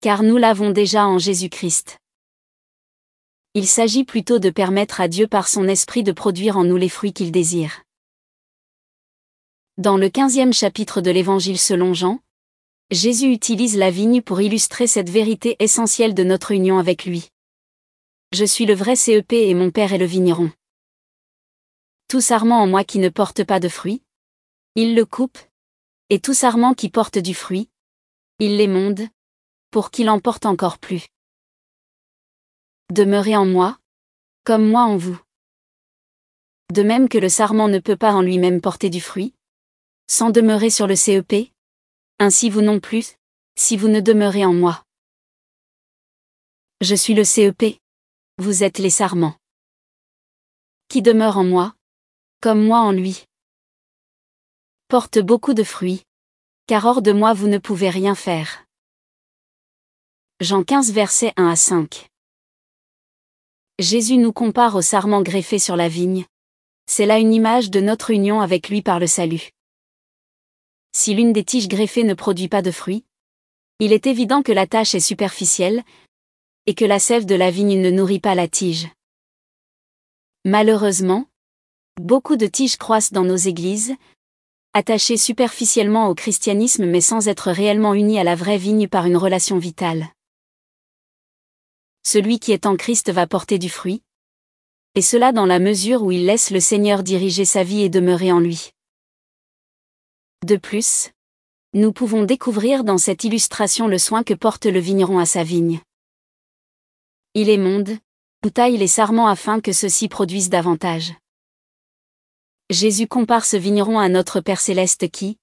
car nous l'avons déjà en Jésus-Christ. Il s'agit plutôt de permettre à Dieu par son esprit de produire en nous les fruits qu'il désire. Dans le 15e chapitre de l'Évangile selon Jean, Jésus utilise la vigne pour illustrer cette vérité essentielle de notre union avec lui. Je suis le vrai CEP et mon Père est le vigneron. Tout sarment en moi qui ne porte pas de fruit, il le coupe, et tout sarment qui porte du fruit, il l'émonde, pour qu'il en porte encore plus. Demeurez en moi, comme moi en vous. De même que le sarment ne peut pas en lui-même porter du fruit, sans demeurer sur le CEP, ainsi vous non plus, si vous ne demeurez en moi. Je suis le CEP, vous êtes les sarments. Qui demeure en moi, comme moi en lui, porte beaucoup de fruits, car hors de moi vous ne pouvez rien faire. Jean 15 versets 1 à 5. Jésus nous compare au sarment greffé sur la vigne. C'est là une image de notre union avec lui par le salut. Si l'une des tiges greffées ne produit pas de fruits, il est évident que la tâche est superficielle, et que la sève de la vigne ne nourrit pas la tige. Malheureusement, beaucoup de tiges croissent dans nos églises, attachées superficiellement au christianisme mais sans être réellement unies à la vraie vigne par une relation vitale. Celui qui est en Christ va porter du fruit, et cela dans la mesure où il laisse le Seigneur diriger sa vie et demeurer en lui. De plus, nous pouvons découvrir dans cette illustration le soin que porte le vigneron à sa vigne. Il émonde, ou taille les sarments afin que ceux-ci produisent davantage. Jésus compare ce vigneron à notre Père céleste qui,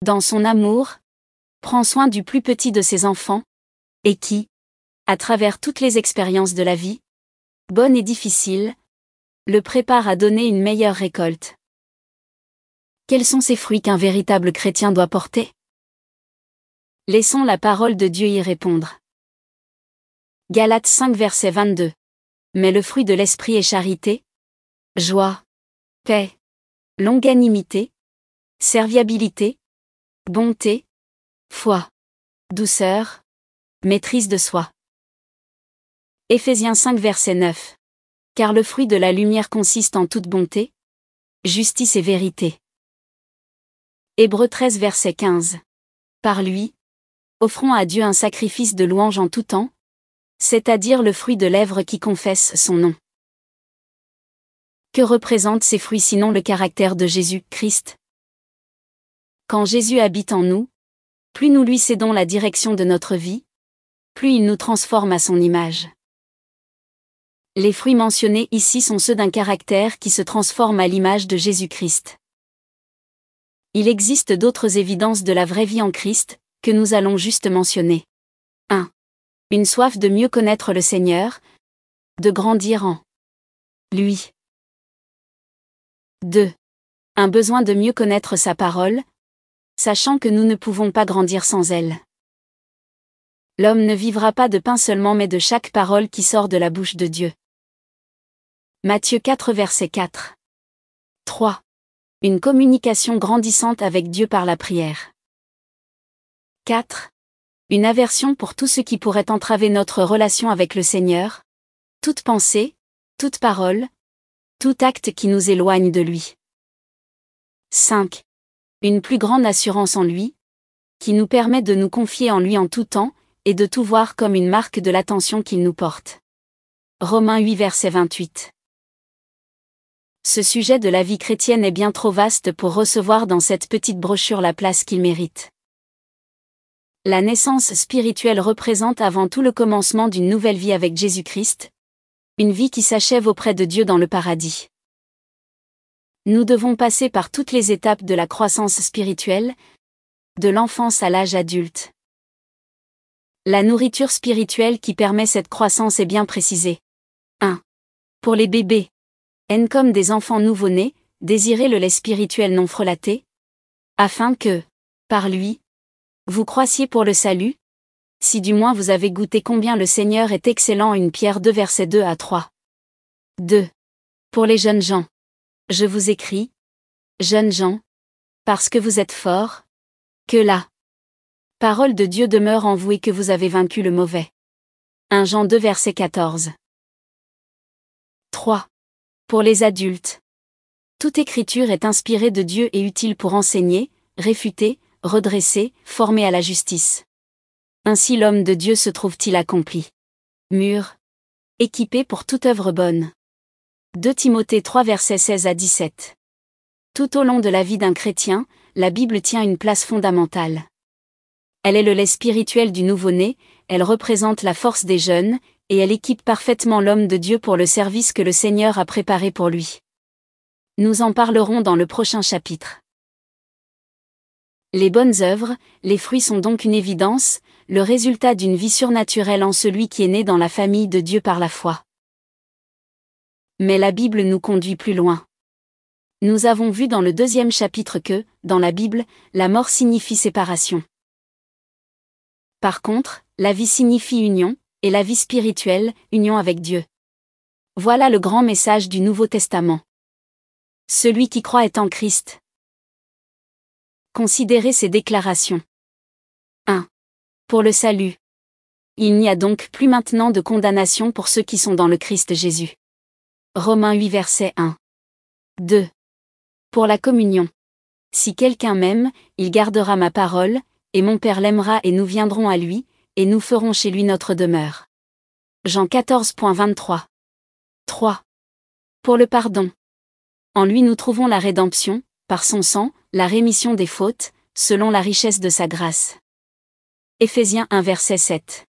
dans son amour, prend soin du plus petit de ses enfants, et qui, à travers toutes les expériences de la vie, bonnes et difficiles, le prépare à donner une meilleure récolte. Quels sont ces fruits qu'un véritable chrétien doit porter? Laissons la parole de Dieu y répondre. Galates 5 verset 22. Mais le fruit de l'esprit est charité, joie, paix, longanimité, serviabilité, bonté, foi, douceur, maîtrise de soi. Éphésiens 5 verset 9. Car le fruit de la lumière consiste en toute bonté, justice et vérité. Hébreux 13 verset 15. Par lui, offrons à Dieu un sacrifice de louange en tout temps, c'est-à-dire le fruit de lèvres qui confesse son nom. Que représentent ces fruits sinon le caractère de Jésus-Christ? Quand Jésus habite en nous, plus nous lui cédons la direction de notre vie, plus il nous transforme à son image. Les fruits mentionnés ici sont ceux d'un caractère qui se transforme à l'image de Jésus-Christ. Il existe d'autres évidences de la vraie vie en Christ, que nous allons juste mentionner. 1. Une soif de mieux connaître le Seigneur, de grandir en lui. 2. Un besoin de mieux connaître sa parole, sachant que nous ne pouvons pas grandir sans elle. L'homme ne vivra pas de pain seulement mais de chaque parole qui sort de la bouche de Dieu. Matthieu 4 verset 4. 3. Une communication grandissante avec Dieu par la prière. 4. Une aversion pour tout ce qui pourrait entraver notre relation avec le Seigneur, toute pensée, toute parole, tout acte qui nous éloigne de lui. 5. Une plus grande assurance en lui, qui nous permet de nous confier en lui en tout temps, et de tout voir comme une marque de l'attention qu'il nous porte. Romains 8 verset 28. Ce sujet de la vie chrétienne est bien trop vaste pour recevoir dans cette petite brochure la place qu'il mérite. La naissance spirituelle représente avant tout le commencement d'une nouvelle vie avec Jésus-Christ, une vie qui s'achève auprès de Dieu dans le paradis. Nous devons passer par toutes les étapes de la croissance spirituelle, de l'enfance à l'âge adulte. La nourriture spirituelle qui permet cette croissance est bien précisée. 1. Pour les bébés. N comme des enfants nouveau-nés, désirez le lait spirituel non frelaté, afin que, par lui, vous croissiez pour le salut, si du moins vous avez goûté combien le Seigneur est excellent. 1 Pierre 2 versets 2 à 3. 2. Pour les jeunes gens. Je vous écris, jeunes gens, parce que vous êtes forts, que la parole de Dieu demeure en vous et que vous avez vaincu le mauvais. 1 Jean 2 verset 14. 3. Pour les adultes. Toute écriture est inspirée de Dieu et utile pour enseigner, réfuter, redresser, former à la justice. Ainsi l'homme de Dieu se trouve-t-il accompli, mûr, équipé pour toute œuvre bonne. 2 Timothée 3 versets 16 à 17. Tout au long de la vie d'un chrétien, la Bible tient une place fondamentale. Elle est le lait spirituel du nouveau-né, elle représente la force des jeunes, et elle équipe parfaitement l'homme de Dieu pour le service que le Seigneur a préparé pour lui. Nous en parlerons dans le prochain chapitre. Les bonnes œuvres, les fruits sont donc une évidence, le résultat d'une vie surnaturelle en celui qui est né dans la famille de Dieu par la foi. Mais la Bible nous conduit plus loin. Nous avons vu dans le 2e chapitre que, dans la Bible, la mort signifie séparation. Par contre, la vie signifie union, et la vie spirituelle, union avec Dieu. Voilà le grand message du Nouveau Testament. Celui qui croit est en Christ. Considérez ces déclarations. 1. Pour le salut. Il n'y a donc plus maintenant de condamnation pour ceux qui sont dans le Christ Jésus. Romains 8 verset 1. 2. Pour la communion. Si quelqu'un m'aime, il gardera ma parole, et mon Père l'aimera et nous viendrons à lui, et nous ferons chez lui notre demeure. Jean 14.23. 3. Pour le pardon. En lui nous trouvons la rédemption, par son sang, la rémission des fautes, selon la richesse de sa grâce. Éphésiens 1 verset 7.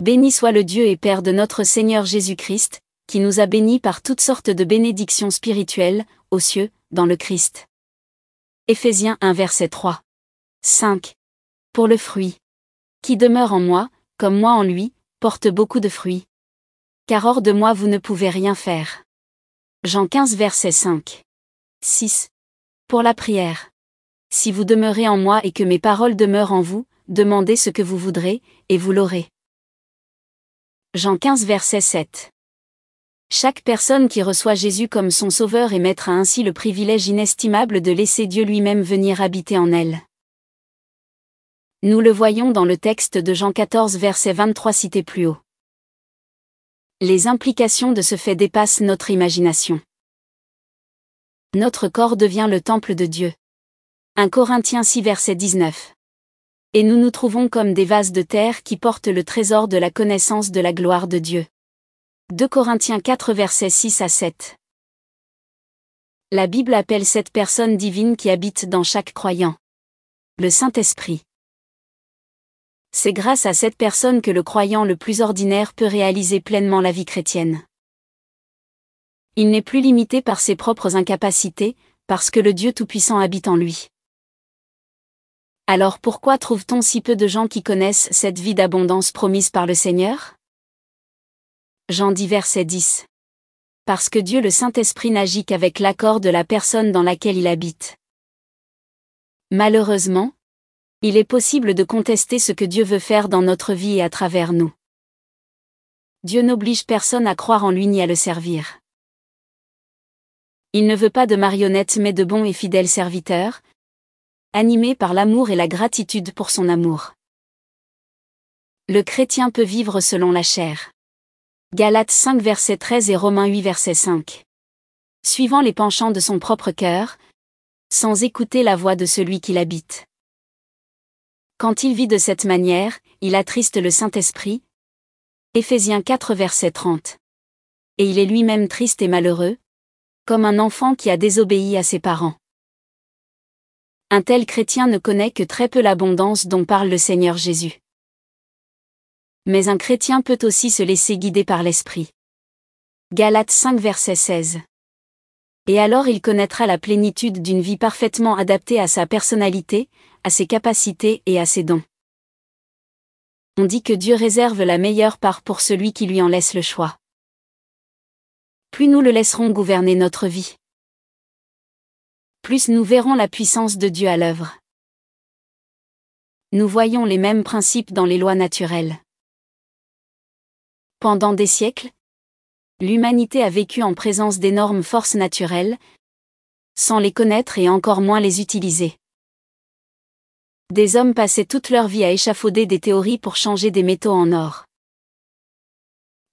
Béni soit le Dieu et Père de notre Seigneur Jésus-Christ, qui nous a bénis par toutes sortes de bénédictions spirituelles, aux cieux, dans le Christ. Éphésiens 1 verset 3. 5. Pour le fruit. Qui demeure en moi, comme moi en lui, porte beaucoup de fruits. Car hors de moi vous ne pouvez rien faire. Jean 15 verset 5. 6. Pour la prière. Si vous demeurez en moi et que mes paroles demeurent en vous, demandez ce que vous voudrez, et vous l'aurez. Jean 15 verset 7. Chaque personne qui reçoit Jésus comme son sauveur et maître a ainsi le privilège inestimable de laisser Dieu lui-même venir habiter en elle. Nous le voyons dans le texte de Jean 14 verset 23 cité plus haut. Les implications de ce fait dépassent notre imagination. Notre corps devient le temple de Dieu. 1 Corinthiens 6 verset 19. Et nous nous trouvons comme des vases de terre qui portent le trésor de la connaissance de la gloire de Dieu. 2 Corinthiens 4 versets 6 à 7. La Bible appelle cette personne divine qui habite dans chaque croyant le Saint-Esprit. C'est grâce à cette personne que le croyant le plus ordinaire peut réaliser pleinement la vie chrétienne. Il n'est plus limité par ses propres incapacités, parce que le Dieu Tout-Puissant habite en lui. Alors pourquoi trouve-t-on si peu de gens qui connaissent cette vie d'abondance promise par le Seigneur? Jean 10 verset 10. Parce que Dieu le Saint-Esprit n'agit qu'avec l'accord de la personne dans laquelle il habite. Malheureusement, il est possible de contester ce que Dieu veut faire dans notre vie et à travers nous. Dieu n'oblige personne à croire en lui ni à le servir. Il ne veut pas de marionnettes mais de bons et fidèles serviteurs, animés par l'amour et la gratitude pour son amour. Le chrétien peut vivre selon la chair. Galates 5 verset 13 et Romains 8 verset 5. Suivant les penchants de son propre cœur, sans écouter la voix de celui qui l'habite. Quand il vit de cette manière, il attriste le Saint-Esprit. Éphésiens 4 verset 30. Et il est lui-même triste et malheureux, comme un enfant qui a désobéi à ses parents. Un tel chrétien ne connaît que très peu l'abondance dont parle le Seigneur Jésus. Mais un chrétien peut aussi se laisser guider par l'Esprit. Galates 5 verset 16. Et alors il connaîtra la plénitude d'une vie parfaitement adaptée à sa personnalité, à ses capacités et à ses dons. On dit que Dieu réserve la meilleure part pour celui qui lui en laisse le choix. Plus nous le laisserons gouverner notre vie, plus nous verrons la puissance de Dieu à l'œuvre. Nous voyons les mêmes principes dans les lois naturelles. Pendant des siècles, l'humanité a vécu en présence d'énormes forces naturelles, sans les connaître et encore moins les utiliser. Des hommes passaient toute leur vie à échafauder des théories pour changer des métaux en or.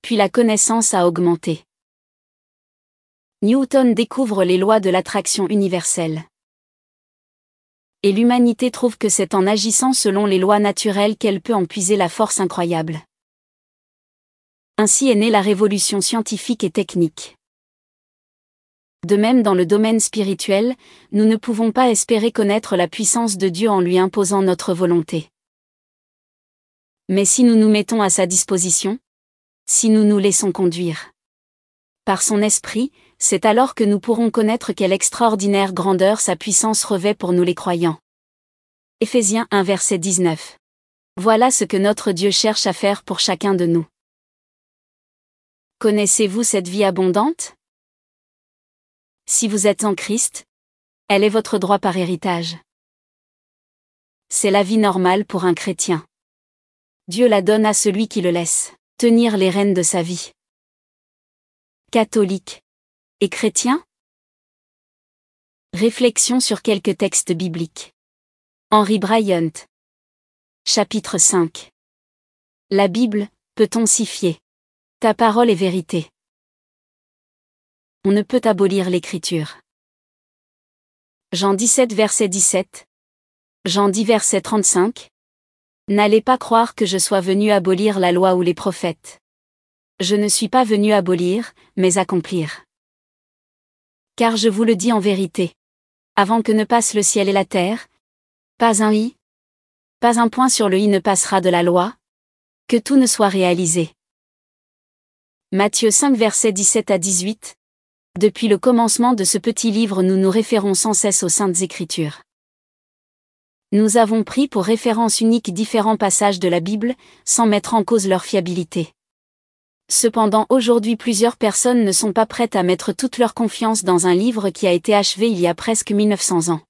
Puis la connaissance a augmenté. Newton découvre les lois de l'attraction universelle. Et l'humanité trouve que c'est en agissant selon les lois naturelles qu'elle peut en puiser la force incroyable. Ainsi est née la révolution scientifique et technique. De même dans le domaine spirituel, nous ne pouvons pas espérer connaître la puissance de Dieu en lui imposant notre volonté. Mais si nous nous mettons à sa disposition, si nous nous laissons conduire par son esprit, c'est alors que nous pourrons connaître quelle extraordinaire grandeur sa puissance revêt pour nous les croyants. Éphésiens 1 verset 19. Voilà ce que notre Dieu cherche à faire pour chacun de nous. Connaissez-vous cette vie abondante? Si vous êtes en Christ, elle est votre droit par héritage. C'est la vie normale pour un chrétien. Dieu la donne à celui qui le laisse tenir les rênes de sa vie. Catholique et chrétien? Réflexion sur quelques textes bibliques. Henry Bryant. Chapitre 5. La Bible, peut-on s'y fier? Ta parole est vérité. On ne peut abolir l'écriture. Jean 17 verset 17. Jean 10 verset 35. N'allez pas croire que je sois venu abolir la loi ou les prophètes. Je ne suis pas venu abolir, mais accomplir. Car je vous le dis en vérité. Avant que ne passe le ciel et la terre, pas un i, pas un point sur le i ne passera de la loi, que tout ne soit réalisé. Matthieu 5 versets 17 à 18. Depuis le commencement de ce petit livre nous nous référons sans cesse aux Saintes Écritures. Nous avons pris pour référence unique différents passages de la Bible, sans mettre en cause leur fiabilité. Cependant aujourd'hui plusieurs personnes ne sont pas prêtes à mettre toute leur confiance dans un livre qui a été achevé il y a presque 1900 ans.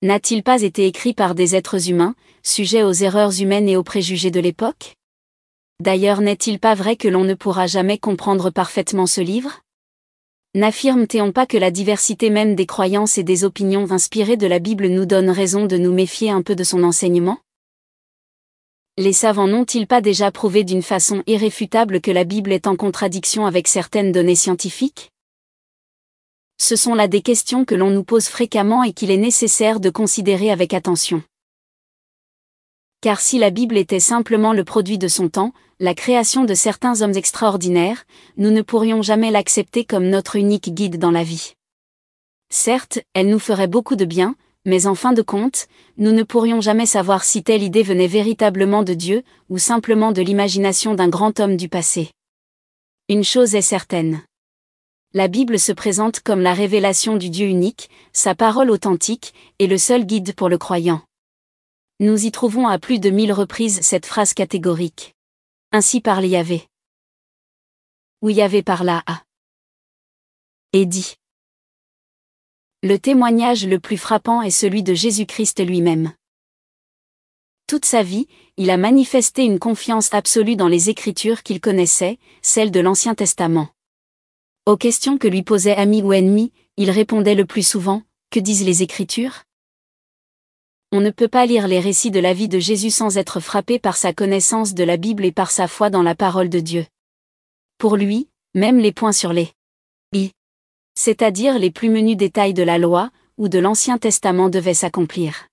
N'a-t-il pas été écrit par des êtres humains, sujets aux erreurs humaines et aux préjugés de l'époque? D'ailleurs n'est-il pas vrai que l'on ne pourra jamais comprendre parfaitement ce livre? N'affirme-t-on pas que la diversité même des croyances et des opinions inspirées de la Bible nous donne raison de nous méfier un peu de son enseignement? Les savants n'ont-ils pas déjà prouvé d'une façon irréfutable que la Bible est en contradiction avec certaines données scientifiques? Ce sont là des questions que l'on nous pose fréquemment et qu'il est nécessaire de considérer avec attention. Car si la Bible était simplement le produit de son temps, la création de certains hommes extraordinaires, nous ne pourrions jamais l'accepter comme notre unique guide dans la vie. Certes, elle nous ferait beaucoup de bien, mais en fin de compte, nous ne pourrions jamais savoir si telle idée venait véritablement de Dieu, ou simplement de l'imagination d'un grand homme du passé. Une chose est certaine. La Bible se présente comme la révélation du Dieu unique, sa parole authentique, et le seul guide pour le croyant. Nous y trouvons à plus de 1000 reprises cette phrase catégorique. Ainsi parle Yahvé. Ou Yahvé parla à. Et dit. Le témoignage le plus frappant est celui de Jésus-Christ lui-même. Toute sa vie, il a manifesté une confiance absolue dans les Écritures qu'il connaissait, celles de l'Ancien Testament. Aux questions que lui posaient amis ou ennemis, il répondait le plus souvent, « Que disent les Écritures ?» On ne peut pas lire les récits de la vie de Jésus sans être frappé par sa connaissance de la Bible et par sa foi dans la parole de Dieu. Pour lui, même les points sur les « i », c'est-à-dire les plus menus détails de la loi, ou de l'Ancien Testament devaient s'accomplir.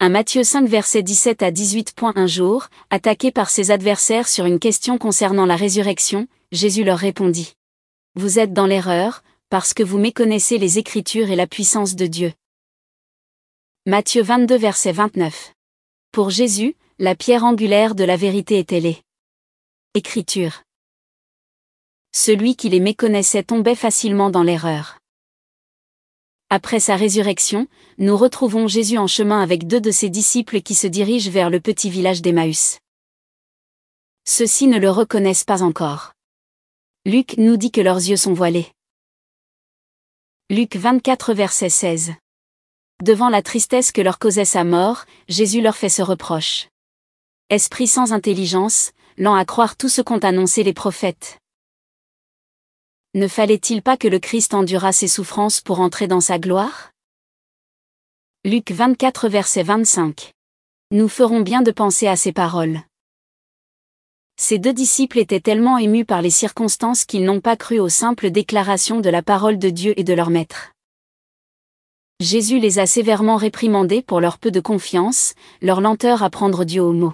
Un Matthieu 5 versets 17 à 18. Un jour, attaqué par ses adversaires sur une question concernant la résurrection, Jésus leur répondit. Vous êtes dans l'erreur, parce que vous méconnaissez les Écritures et la puissance de Dieu. Matthieu 22 verset 29. Pour Jésus, la pierre angulaire de la vérité était les Écritures. Celui qui les méconnaissait tombait facilement dans l'erreur. Après sa résurrection, nous retrouvons Jésus en chemin avec 2 de ses disciples qui se dirigent vers le petit village d'Emmaüs. Ceux-ci ne le reconnaissent pas encore. Luc nous dit que leurs yeux sont voilés. Luc 24 verset 16. Devant la tristesse que leur causait sa mort, Jésus leur fait ce reproche. Esprit sans intelligence, lent à croire tout ce qu'ont annoncé les prophètes. Ne fallait-il pas que le Christ endurât ses souffrances pour entrer dans sa gloire ? Luc 24 verset 25. Nous ferons bien de penser à ces paroles. Ces 2 disciples étaient tellement émus par les circonstances qu'ils n'ont pas cru aux simples déclarations de la parole de Dieu et de leur maître. Jésus les a sévèrement réprimandés pour leur peu de confiance, leur lenteur à prendre Dieu au mot.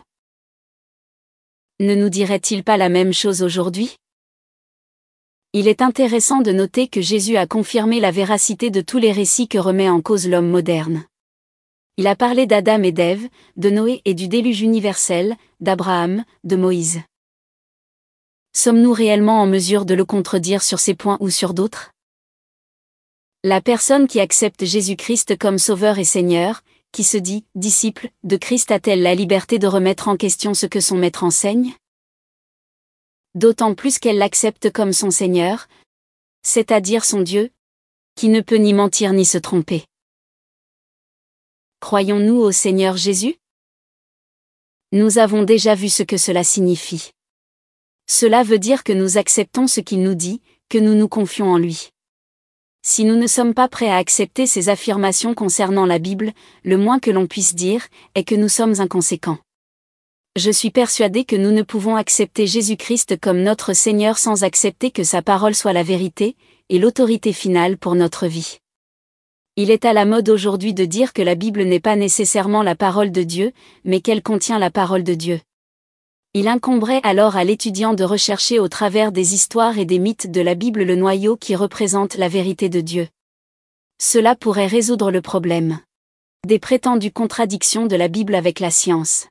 Ne nous dirait-il pas la même chose aujourd'hui ? Il est intéressant de noter que Jésus a confirmé la véracité de tous les récits que remet en cause l'homme moderne. Il a parlé d'Adam et d'Ève, de Noé et du déluge universel, d'Abraham, de Moïse. Sommes-nous réellement en mesure de le contredire sur ces points ou sur d'autres ? La personne qui accepte Jésus-Christ comme Sauveur et Seigneur, qui se dit « disciple » de Christ a-t-elle la liberté de remettre en question ce que son maître enseigne ? D'autant plus qu'elle l'accepte comme son Seigneur, c'est-à-dire son Dieu, qui ne peut ni mentir ni se tromper. Croyons-nous au Seigneur Jésus ? Nous avons déjà vu ce que cela signifie. Cela veut dire que nous acceptons ce qu'il nous dit, que nous nous confions en lui. Si nous ne sommes pas prêts à accepter ces affirmations concernant la Bible, le moins que l'on puisse dire est que nous sommes inconséquents. Je suis persuadé que nous ne pouvons accepter Jésus-Christ comme notre Seigneur sans accepter que sa parole soit la vérité et l'autorité finale pour notre vie. Il est à la mode aujourd'hui de dire que la Bible n'est pas nécessairement la parole de Dieu, mais qu'elle contient la parole de Dieu. Il incomberait alors à l'étudiant de rechercher au travers des histoires et des mythes de la Bible le noyau qui représente la vérité de Dieu. Cela pourrait résoudre le problème des prétendues contradictions de la Bible avec la science.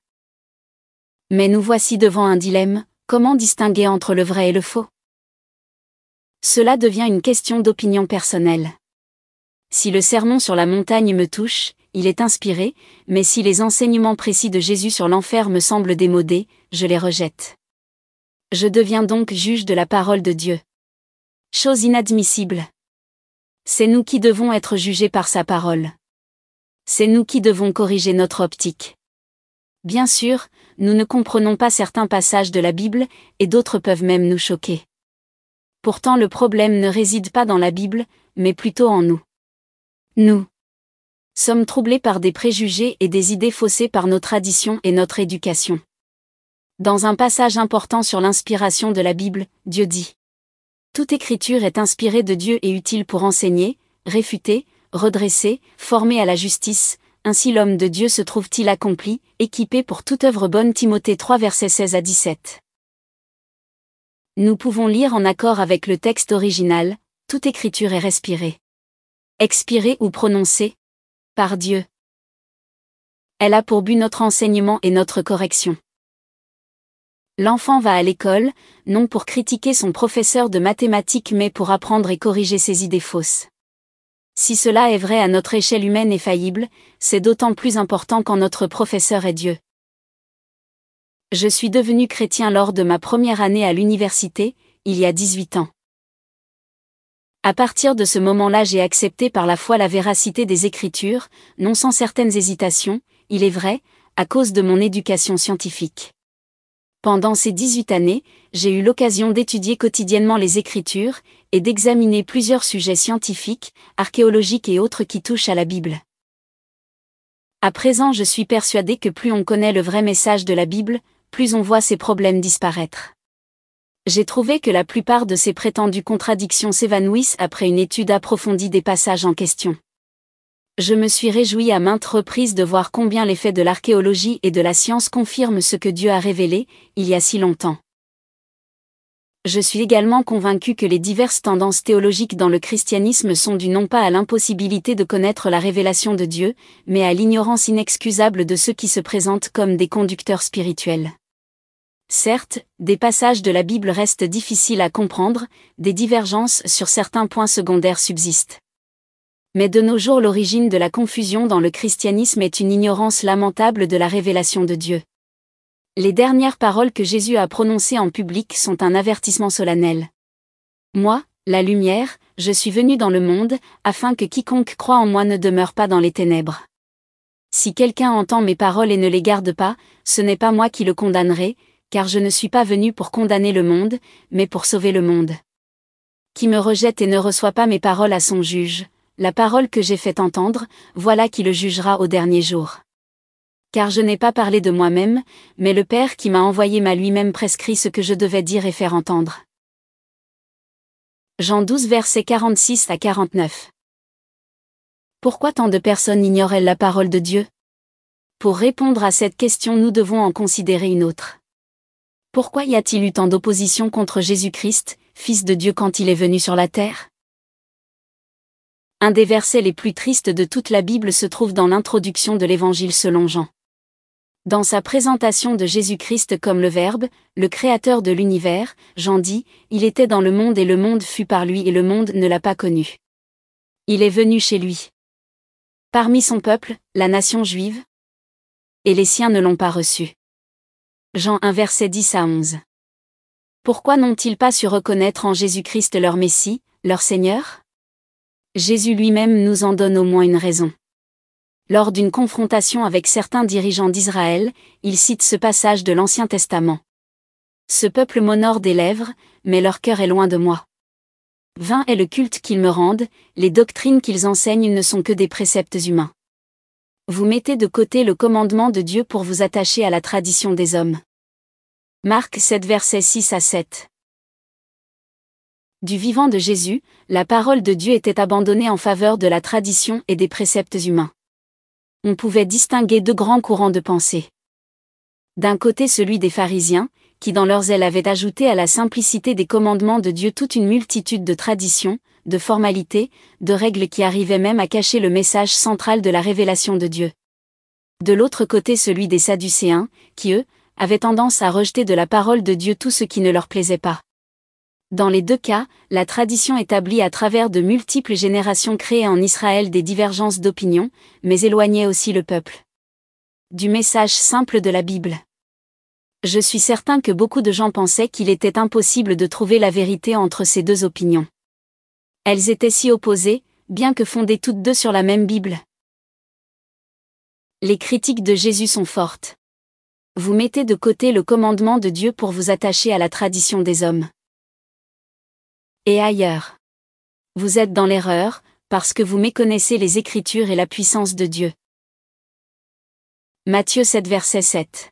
Mais nous voici devant un dilemme, comment distinguer entre le vrai et le faux ? Cela devient une question d'opinion personnelle. Si le sermon sur la montagne me touche, il est inspiré, mais si les enseignements précis de Jésus sur l'enfer me semblent démodés, je les rejette. Je deviens donc juge de la parole de Dieu. Chose inadmissible. C'est nous qui devons être jugés par sa parole. C'est nous qui devons corriger notre optique. Bien sûr, nous ne comprenons pas certains passages de la Bible, et d'autres peuvent même nous choquer. Pourtant le problème ne réside pas dans la Bible, mais plutôt en nous. Nous sommes troublés par des préjugés et des idées faussées par nos traditions et notre éducation. Dans un passage important sur l'inspiration de la Bible, Dieu dit : toute écriture est inspirée de Dieu et utile pour enseigner, réfuter, redresser, former à la justice, ainsi l'homme de Dieu se trouve-t-il accompli, équipé pour toute œuvre bonne. Timothée 3 versets 16 à 17. Nous pouvons lire en accord avec le texte original, toute écriture est respirée, expirée ou prononcée par Dieu. Elle a pour but notre enseignement et notre correction. L'enfant va à l'école, non pour critiquer son professeur de mathématiques mais pour apprendre et corriger ses idées fausses. Si cela est vrai à notre échelle humaine et faillible, c'est d'autant plus important quand notre professeur est Dieu. Je suis devenu chrétien lors de ma première année à l'université, il y a 18 ans. À partir de ce moment-là, j'ai accepté par la foi la véracité des Écritures, non sans certaines hésitations, il est vrai, à cause de mon éducation scientifique. Pendant ces 18 années, j'ai eu l'occasion d'étudier quotidiennement les Écritures, et d'examiner plusieurs sujets scientifiques, archéologiques et autres qui touchent à la Bible. À présent, je suis persuadé que plus on connaît le vrai message de la Bible, plus on voit ces problèmes disparaître. J'ai trouvé que la plupart de ces prétendues contradictions s'évanouissent après une étude approfondie des passages en question. Je me suis réjoui à maintes reprises de voir combien les faits de l'archéologie et de la science confirment ce que Dieu a révélé, il y a si longtemps. Je suis également convaincu que les diverses tendances théologiques dans le christianisme sont dues non pas à l'impossibilité de connaître la révélation de Dieu, mais à l'ignorance inexcusable de ceux qui se présentent comme des conducteurs spirituels. Certes, des passages de la Bible restent difficiles à comprendre, des divergences sur certains points secondaires subsistent. Mais de nos jours, l'origine de la confusion dans le christianisme est une ignorance lamentable de la révélation de Dieu. Les dernières paroles que Jésus a prononcées en public sont un avertissement solennel. Moi, la lumière, je suis venu dans le monde, afin que quiconque croit en moi ne demeure pas dans les ténèbres. Si quelqu'un entend mes paroles et ne les garde pas, ce n'est pas moi qui le condamnerai, car je ne suis pas venu pour condamner le monde, mais pour sauver le monde. Qui me rejette et ne reçoit pas mes paroles à son juge, la parole que j'ai fait entendre, voilà qui le jugera au dernier jour. Car je n'ai pas parlé de moi-même, mais le Père qui m'a envoyé m'a lui-même prescrit ce que je devais dire et faire entendre. Jean 12 versets 46 à 49. Pourquoi tant de personnes ignorent-elles la parole de Dieu? Pour répondre à cette question, nous devons en considérer une autre. Pourquoi y a-t-il eu tant d'opposition contre Jésus-Christ, Fils de Dieu, quand il est venu sur la terre? Un des versets les plus tristes de toute la Bible se trouve dans l'introduction de l'Évangile selon Jean. Dans sa présentation de Jésus-Christ comme le Verbe, le Créateur de l'univers, Jean dit, « Il était dans le monde et le monde fut par lui et le monde ne l'a pas connu. Il est venu chez lui. Parmi son peuple, la nation juive, et les siens ne l'ont pas reçu. » Jean 1 versets 10 à 11. Pourquoi n'ont-ils pas su reconnaître en Jésus-Christ leur Messie, leur Seigneur? Jésus lui-même nous en donne au moins une raison. Lors d'une confrontation avec certains dirigeants d'Israël, il cite ce passage de l'Ancien Testament. « Ce peuple m'honore des lèvres, mais leur cœur est loin de moi. Vain est le culte qu'ils me rendent, les doctrines qu'ils enseignent ne sont que des préceptes humains. Vous mettez de côté le commandement de Dieu pour vous attacher à la tradition des hommes. » Marc 7 versets 6 à 7. Du vivant de Jésus, la parole de Dieu était abandonnée en faveur de la tradition et des préceptes humains. On pouvait distinguer deux grands courants de pensée. D'un côté celui des pharisiens, qui dans leur zèle avaient ajouté à la simplicité des commandements de Dieu toute une multitude de traditions, de formalités, de règles qui arrivaient même à cacher le message central de la révélation de Dieu. De l'autre côté celui des sadducéens, qui eux, avaient tendance à rejeter de la parole de Dieu tout ce qui ne leur plaisait pas. Dans les deux cas, la tradition établie à travers de multiples générations créait en Israël des divergences d'opinion, mais éloignait aussi le peuple du message simple de la Bible. Je suis certain que beaucoup de gens pensaient qu'il était impossible de trouver la vérité entre ces deux opinions. Elles étaient si opposées, bien que fondées toutes deux sur la même Bible. Les critiques de Jésus sont fortes. Vous mettez de côté le commandement de Dieu pour vous attacher à la tradition des hommes. Et ailleurs. Vous êtes dans l'erreur, parce que vous méconnaissez les Écritures et la puissance de Dieu. Matthieu 7 verset 7.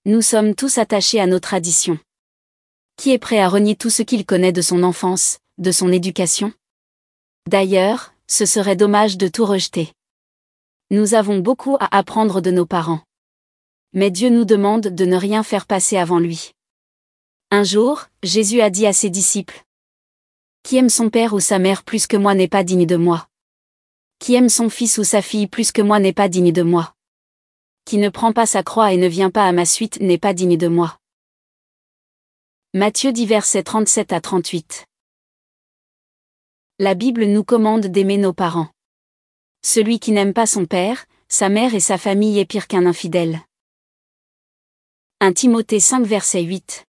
Nous sommes tous attachés à nos traditions. Qui est prêt à renier tout ce qu'il connaît de son enfance, de son éducation? D'ailleurs, ce serait dommage de tout rejeter. Nous avons beaucoup à apprendre de nos parents. Mais Dieu nous demande de ne rien faire passer avant lui. Un jour, Jésus a dit à ses disciples: « Qui aime son père ou sa mère plus que moi n'est pas digne de moi. Qui aime son fils ou sa fille plus que moi n'est pas digne de moi. Qui ne prend pas sa croix et ne vient pas à ma suite n'est pas digne de moi. » Matthieu 10 versets 37 à 38. La Bible nous commande d'aimer nos parents. Celui qui n'aime pas son père, sa mère et sa famille est pire qu'un infidèle. 1 Timothée 5 verset 8.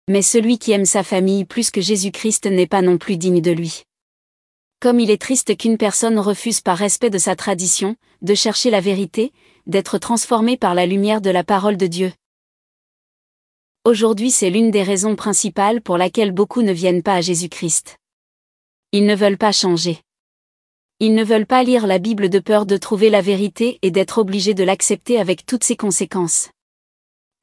Mais celui qui aime sa famille plus que Jésus-Christ n'est pas non plus digne de lui. Comme il est triste qu'une personne refuse par respect de sa tradition, de chercher la vérité, d'être transformée par la lumière de la parole de Dieu. Aujourd'hui, c'est l'une des raisons principales pour laquelle beaucoup ne viennent pas à Jésus-Christ. Ils ne veulent pas changer. Ils ne veulent pas lire la Bible de peur de trouver la vérité et d'être obligés de l'accepter avec toutes ses conséquences.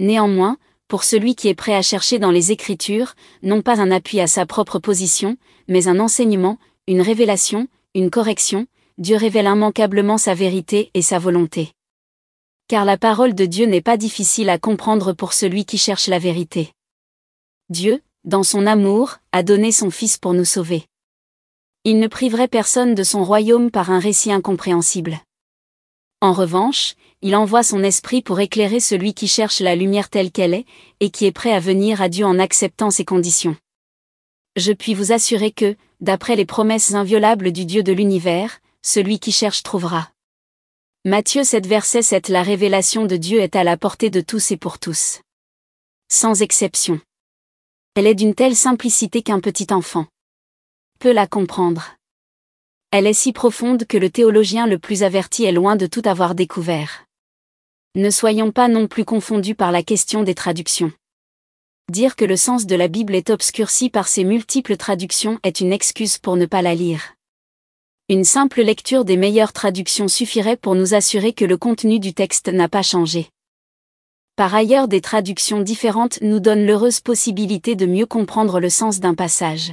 Néanmoins, pour celui qui est prêt à chercher dans les Écritures, non pas un appui à sa propre position, mais un enseignement, une révélation, une correction, Dieu révèle immanquablement sa vérité et sa volonté. Car la parole de Dieu n'est pas difficile à comprendre pour celui qui cherche la vérité. Dieu, dans son amour, a donné son Fils pour nous sauver. Il ne priverait personne de son royaume par un récit incompréhensible. En revanche, il envoie son esprit pour éclairer celui qui cherche la lumière telle qu'elle est, et qui est prêt à venir à Dieu en acceptant ses conditions. Je puis vous assurer que, d'après les promesses inviolables du Dieu de l'univers, celui qui cherche trouvera. Matthieu 7 verset 7. La révélation de Dieu est à la portée de tous et pour tous. Sans exception. Elle est d'une telle simplicité qu'un petit enfant peut la comprendre. Elle est si profonde que le théologien le plus averti est loin de tout avoir découvert. Ne soyons pas non plus confondus par la question des traductions. Dire que le sens de la Bible est obscurci par ses multiples traductions est une excuse pour ne pas la lire. Une simple lecture des meilleures traductions suffirait pour nous assurer que le contenu du texte n'a pas changé. Par ailleurs, des traductions différentes nous donnent l'heureuse possibilité de mieux comprendre le sens d'un passage.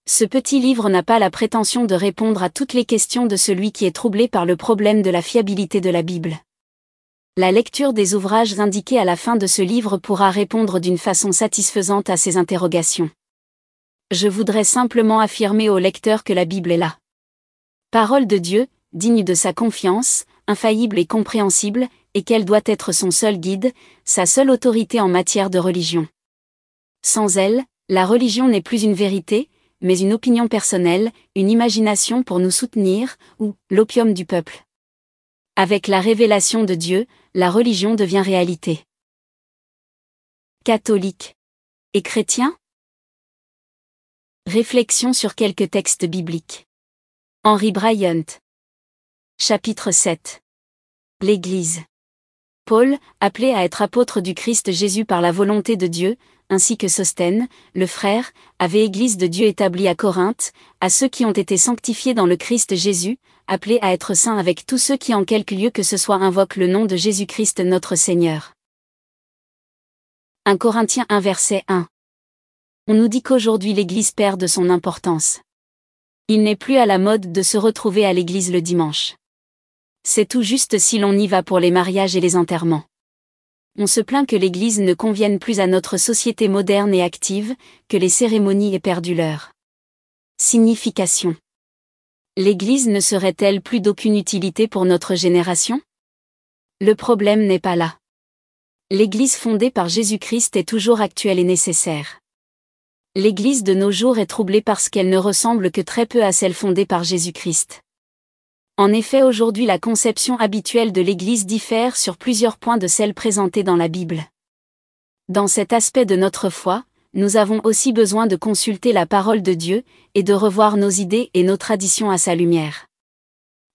Ce petit livre n'a pas la prétention de répondre à toutes les questions de celui qui est troublé par le problème de la fiabilité de la Bible. La lecture des ouvrages indiqués à la fin de ce livre pourra répondre d'une façon satisfaisante à ces interrogations. Je voudrais simplement affirmer au lecteur que la Bible est la parole de Dieu, digne de sa confiance, infaillible et compréhensible, et qu'elle doit être son seul guide, sa seule autorité en matière de religion. Sans elle, la religion n'est plus une vérité, mais une opinion personnelle, une imagination pour nous soutenir, ou l'opium du peuple. Avec la révélation de Dieu, la religion devient réalité. Catholique et chrétien? Réflexion sur quelques textes bibliques. Henry Bryant. Chapitre 7. L'Église. Paul, appelé à être apôtre du Christ Jésus par la volonté de Dieu, ainsi que Sosthène, le frère, avait Église de Dieu établie à Corinthe, à ceux qui ont été sanctifiés dans le Christ Jésus, appelés à être saints avec tous ceux qui en quelque lieu que ce soit invoquent le nom de Jésus-Christ notre Seigneur. 1 Corinthiens 1 verset 1. On nous dit qu'aujourd'hui l'Église perd de son importance. Il n'est plus à la mode de se retrouver à l'Église le dimanche. C'est tout juste si l'on y va pour les mariages et les enterrements. On se plaint que l'Église ne convienne plus à notre société moderne et active, que les cérémonies aient perdu leur signification. L'Église ne serait-elle plus d'aucune utilité pour notre génération? Le problème n'est pas là. L'Église fondée par Jésus-Christ est toujours actuelle et nécessaire. L'Église de nos jours est troublée parce qu'elle ne ressemble que très peu à celle fondée par Jésus-Christ. En effet, aujourd'hui la conception habituelle de l'Église diffère sur plusieurs points de celle présentée dans la Bible. Dans cet aspect de notre foi, nous avons aussi besoin de consulter la parole de Dieu, et de revoir nos idées et nos traditions à sa lumière.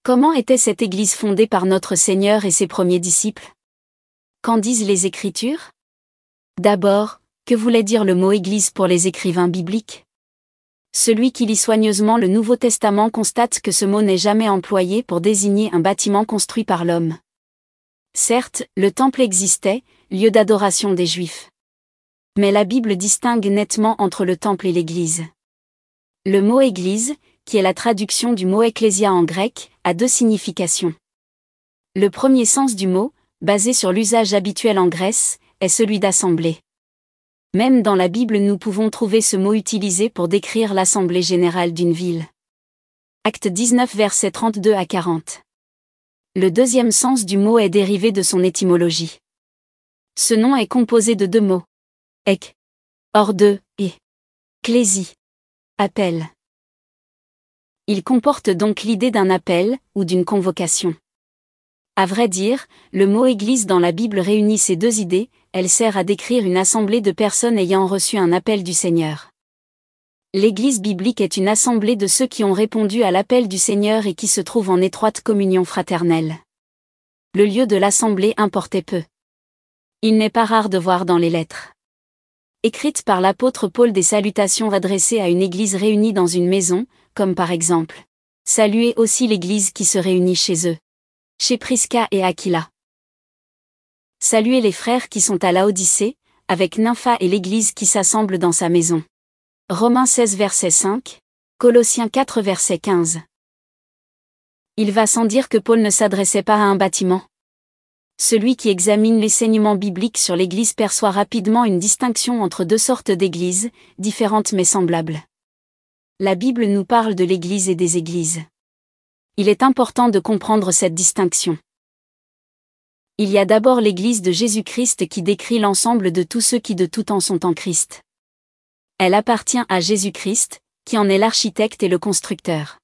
Comment était cette Église fondée par notre Seigneur et ses premiers disciples? Qu'en disent les Écritures? D'abord, que voulait dire le mot Église pour les écrivains bibliques? Celui qui lit soigneusement le Nouveau Testament constate que ce mot n'est jamais employé pour désigner un bâtiment construit par l'homme. Certes, le temple existait, lieu d'adoration des Juifs. Mais la Bible distingue nettement entre le temple et l'Église. Le mot Église, qui est la traduction du mot ecclésia en grec, a deux significations. Le premier sens du mot, basé sur l'usage habituel en Grèce, est celui d'assemblée. Même dans la Bible nous pouvons trouver ce mot utilisé pour décrire l'assemblée générale d'une ville. Actes 19 versets 32 à 40. Le deuxième sens du mot est dérivé de son étymologie. Ce nom est composé de deux mots. Ek, hors de, et clésie, Appel. Il comporte donc l'idée d'un appel, ou d'une convocation. À vrai dire, le mot Église dans la Bible réunit ces deux idées, elle sert à décrire une assemblée de personnes ayant reçu un appel du Seigneur. L'Église biblique est une assemblée de ceux qui ont répondu à l'appel du Seigneur et qui se trouvent en étroite communion fraternelle. Le lieu de l'assemblée importait peu. Il n'est pas rare de voir dans les lettres écrites par l'apôtre Paul des salutations adressées à une église réunie dans une maison, comme par exemple « Saluez aussi l'église qui se réunit chez eux », chez Prisca et Aquila. Saluez les frères qui sont à Laodicée, avec Nympha et l'église qui s'assemble dans sa maison. Romains 16 verset 5, Colossiens 4 verset 15. Il va sans dire que Paul ne s'adressait pas à un bâtiment. Celui qui examine l'enseignement biblique sur l'Église perçoit rapidement une distinction entre deux sortes d'églises, différentes mais semblables. La Bible nous parle de l'Église et des églises. Il est important de comprendre cette distinction. Il y a d'abord l'Église de Jésus-Christ qui décrit l'ensemble de tous ceux qui de tout temps sont en Christ. Elle appartient à Jésus-Christ, qui en est l'architecte et le constructeur.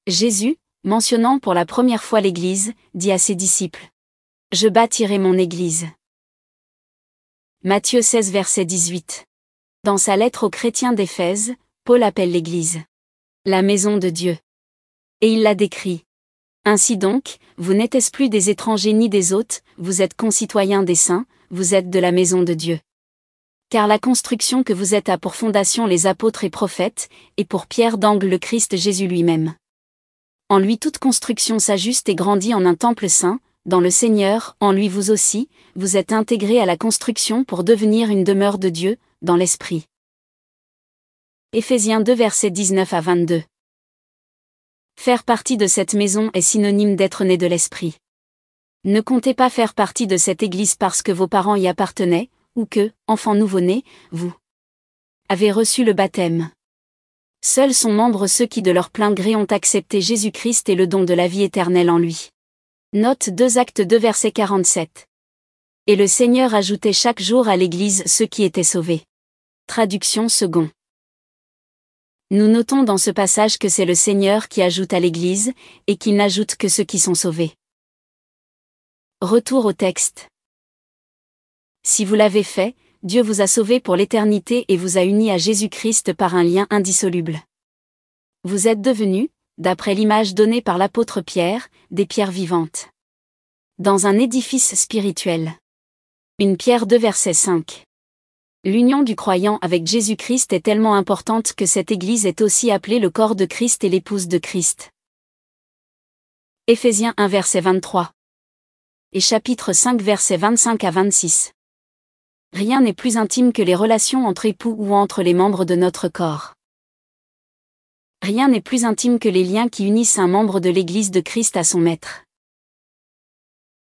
Jésus, mentionnant pour la première fois l'Église, dit à ses disciples : « Je bâtirai mon Église. » Matthieu 16 verset 18. Dans sa lettre aux chrétiens d'Éphèse, Paul appelle l'Église la maison de Dieu. Et il la décrit. Ainsi donc, vous n'êtes plus des étrangers ni des hôtes, vous êtes concitoyens des saints, vous êtes de la maison de Dieu. Car la construction que vous êtes a pour fondation les apôtres et prophètes, et pour pierre d'angle le Christ Jésus lui-même. En lui toute construction s'ajuste et grandit en un temple saint, dans le Seigneur, en lui vous aussi, vous êtes intégrés à la construction pour devenir une demeure de Dieu, dans l'Esprit. Éphésiens 2 versets 19 à 22. Faire partie de cette maison est synonyme d'être né de l'Esprit. Ne comptez pas faire partie de cette Église parce que vos parents y appartenaient, ou que, enfant nouveau-né, vous avez reçu le baptême. Seuls sont membres ceux qui de leur plein gré ont accepté Jésus-Christ et le don de la vie éternelle en lui. Note 2 Actes 2 verset 47. Et le Seigneur ajoutait chaque jour à l'Église ceux qui étaient sauvés. Traduction second. Nous notons dans ce passage que c'est le Seigneur qui ajoute à l'Église, et qu'il n'ajoute que ceux qui sont sauvés. Retour au texte. Si vous l'avez fait, Dieu vous a sauvé pour l'éternité et vous a unis à Jésus-Christ par un lien indissoluble. Vous êtes devenus, d'après l'image donnée par l'apôtre Pierre, des pierres vivantes. Dans un édifice spirituel. Une Pierre 2 verset 5. L'union du croyant avec Jésus-Christ est tellement importante que cette Église est aussi appelée le corps de Christ et l'épouse de Christ. Éphésiens 1 verset 23. Et chapitre 5 verset 25 à 26. Rien n'est plus intime que les relations entre époux ou entre les membres de notre corps. Rien n'est plus intime que les liens qui unissent un membre de l'Église de Christ à son maître.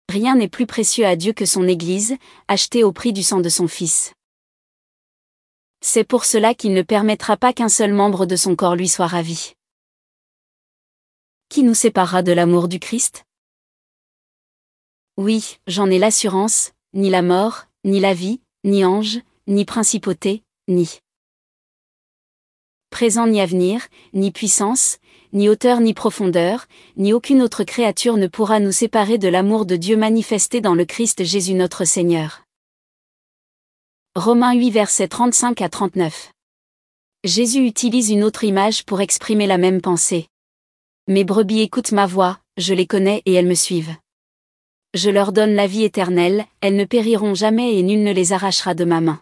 Rien n'est plus précieux à Dieu que son Église, achetée au prix du sang de son Fils. C'est pour cela qu'il ne permettra pas qu'un seul membre de son corps lui soit ravi. Qui nous séparera de l'amour du Christ ? Oui, j'en ai l'assurance, ni la mort, ni la vie, ni ange, ni principauté, ni présent ni avenir, ni puissance, ni hauteur ni profondeur, ni aucune autre créature ne pourra nous séparer de l'amour de Dieu manifesté dans le Christ Jésus notre Seigneur. Romains 8 versets 35 à 39. Jésus utilise une autre image pour exprimer la même pensée. Mes brebis écoutent ma voix, je les connais et elles me suivent. Je leur donne la vie éternelle, elles ne périront jamais et nul ne les arrachera de ma main.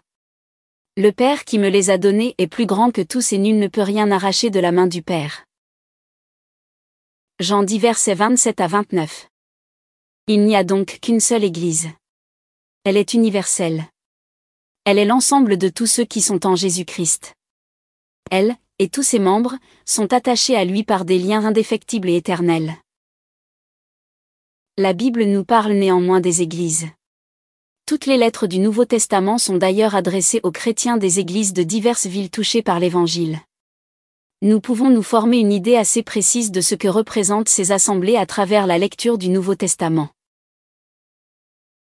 Le Père qui me les a donnés est plus grand que tous et nul ne peut rien arracher de la main du Père. Jean 10 versets 27 à 29. Il n'y a donc qu'une seule Église. Elle est universelle. Elle est l'ensemble de tous ceux qui sont en Jésus-Christ. Elle, et tous ses membres, sont attachés à lui par des liens indéfectibles et éternels. La Bible nous parle néanmoins des églises. Toutes les lettres du Nouveau Testament sont d'ailleurs adressées aux chrétiens des églises de diverses villes touchées par l'Évangile. Nous pouvons nous former une idée assez précise de ce que représentent ces assemblées à travers la lecture du Nouveau Testament.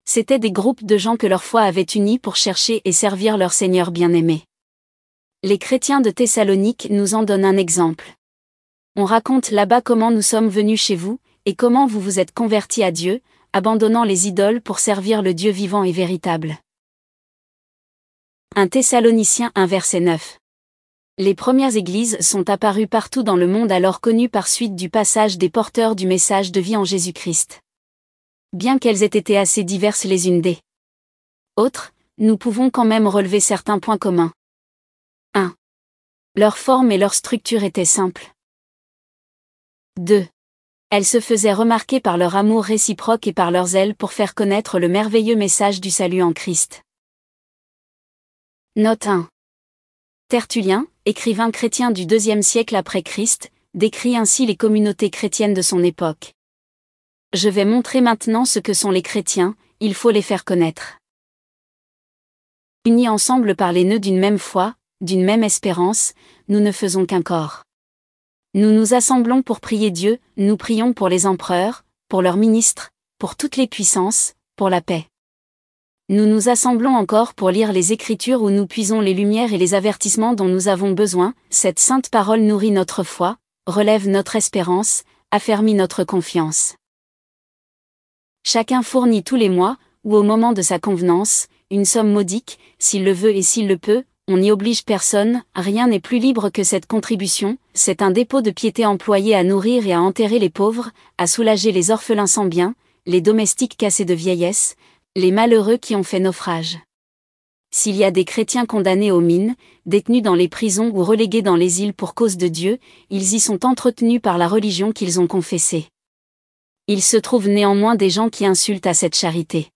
C'étaient des groupes de gens que leur foi avait unis pour chercher et servir leur Seigneur bien-aimé. Les chrétiens de Thessalonique nous en donnent un exemple. On raconte là-bas comment nous sommes venus chez vous, et comment vous vous êtes convertis à Dieu, abandonnant les idoles pour servir le Dieu vivant et véritable. 1 Thessaloniciens 1 verset 9. Les premières églises sont apparues partout dans le monde alors connues par suite du passage des porteurs du message de vie en Jésus-Christ. Bien qu'elles aient été assez diverses les unes des autres, nous pouvons quand même relever certains points communs. 1. Leur forme et leur structure étaient simples. 2. Elles se faisaient remarquer par leur amour réciproque et par leur zèle pour faire connaître le merveilleux message du salut en Christ. Note 1. Tertullien, écrivain chrétien du IIe siècle après Christ, décrit ainsi les communautés chrétiennes de son époque. Je vais montrer maintenant ce que sont les chrétiens, il faut les faire connaître. Unis ensemble par les nœuds d'une même foi, d'une même espérance, nous ne faisons qu'un corps. Nous nous assemblons pour prier Dieu, nous prions pour les empereurs, pour leurs ministres, pour toutes les puissances, pour la paix. Nous nous assemblons encore pour lire les Écritures où nous puisons les lumières et les avertissements dont nous avons besoin. Cette sainte parole nourrit notre foi, relève notre espérance, affermit notre confiance. Chacun fournit tous les mois, ou au moment de sa convenance, une somme modique, s'il le veut et s'il le peut, on n'y oblige personne, rien n'est plus libre que cette contribution, c'est un dépôt de piété employé à nourrir et à enterrer les pauvres, à soulager les orphelins sans bien, les domestiques cassés de vieillesse, les malheureux qui ont fait naufrage. S'il y a des chrétiens condamnés aux mines, détenus dans les prisons ou relégués dans les îles pour cause de Dieu, ils y sont entretenus par la religion qu'ils ont confessée. Il se trouve néanmoins des gens qui insultent à cette charité.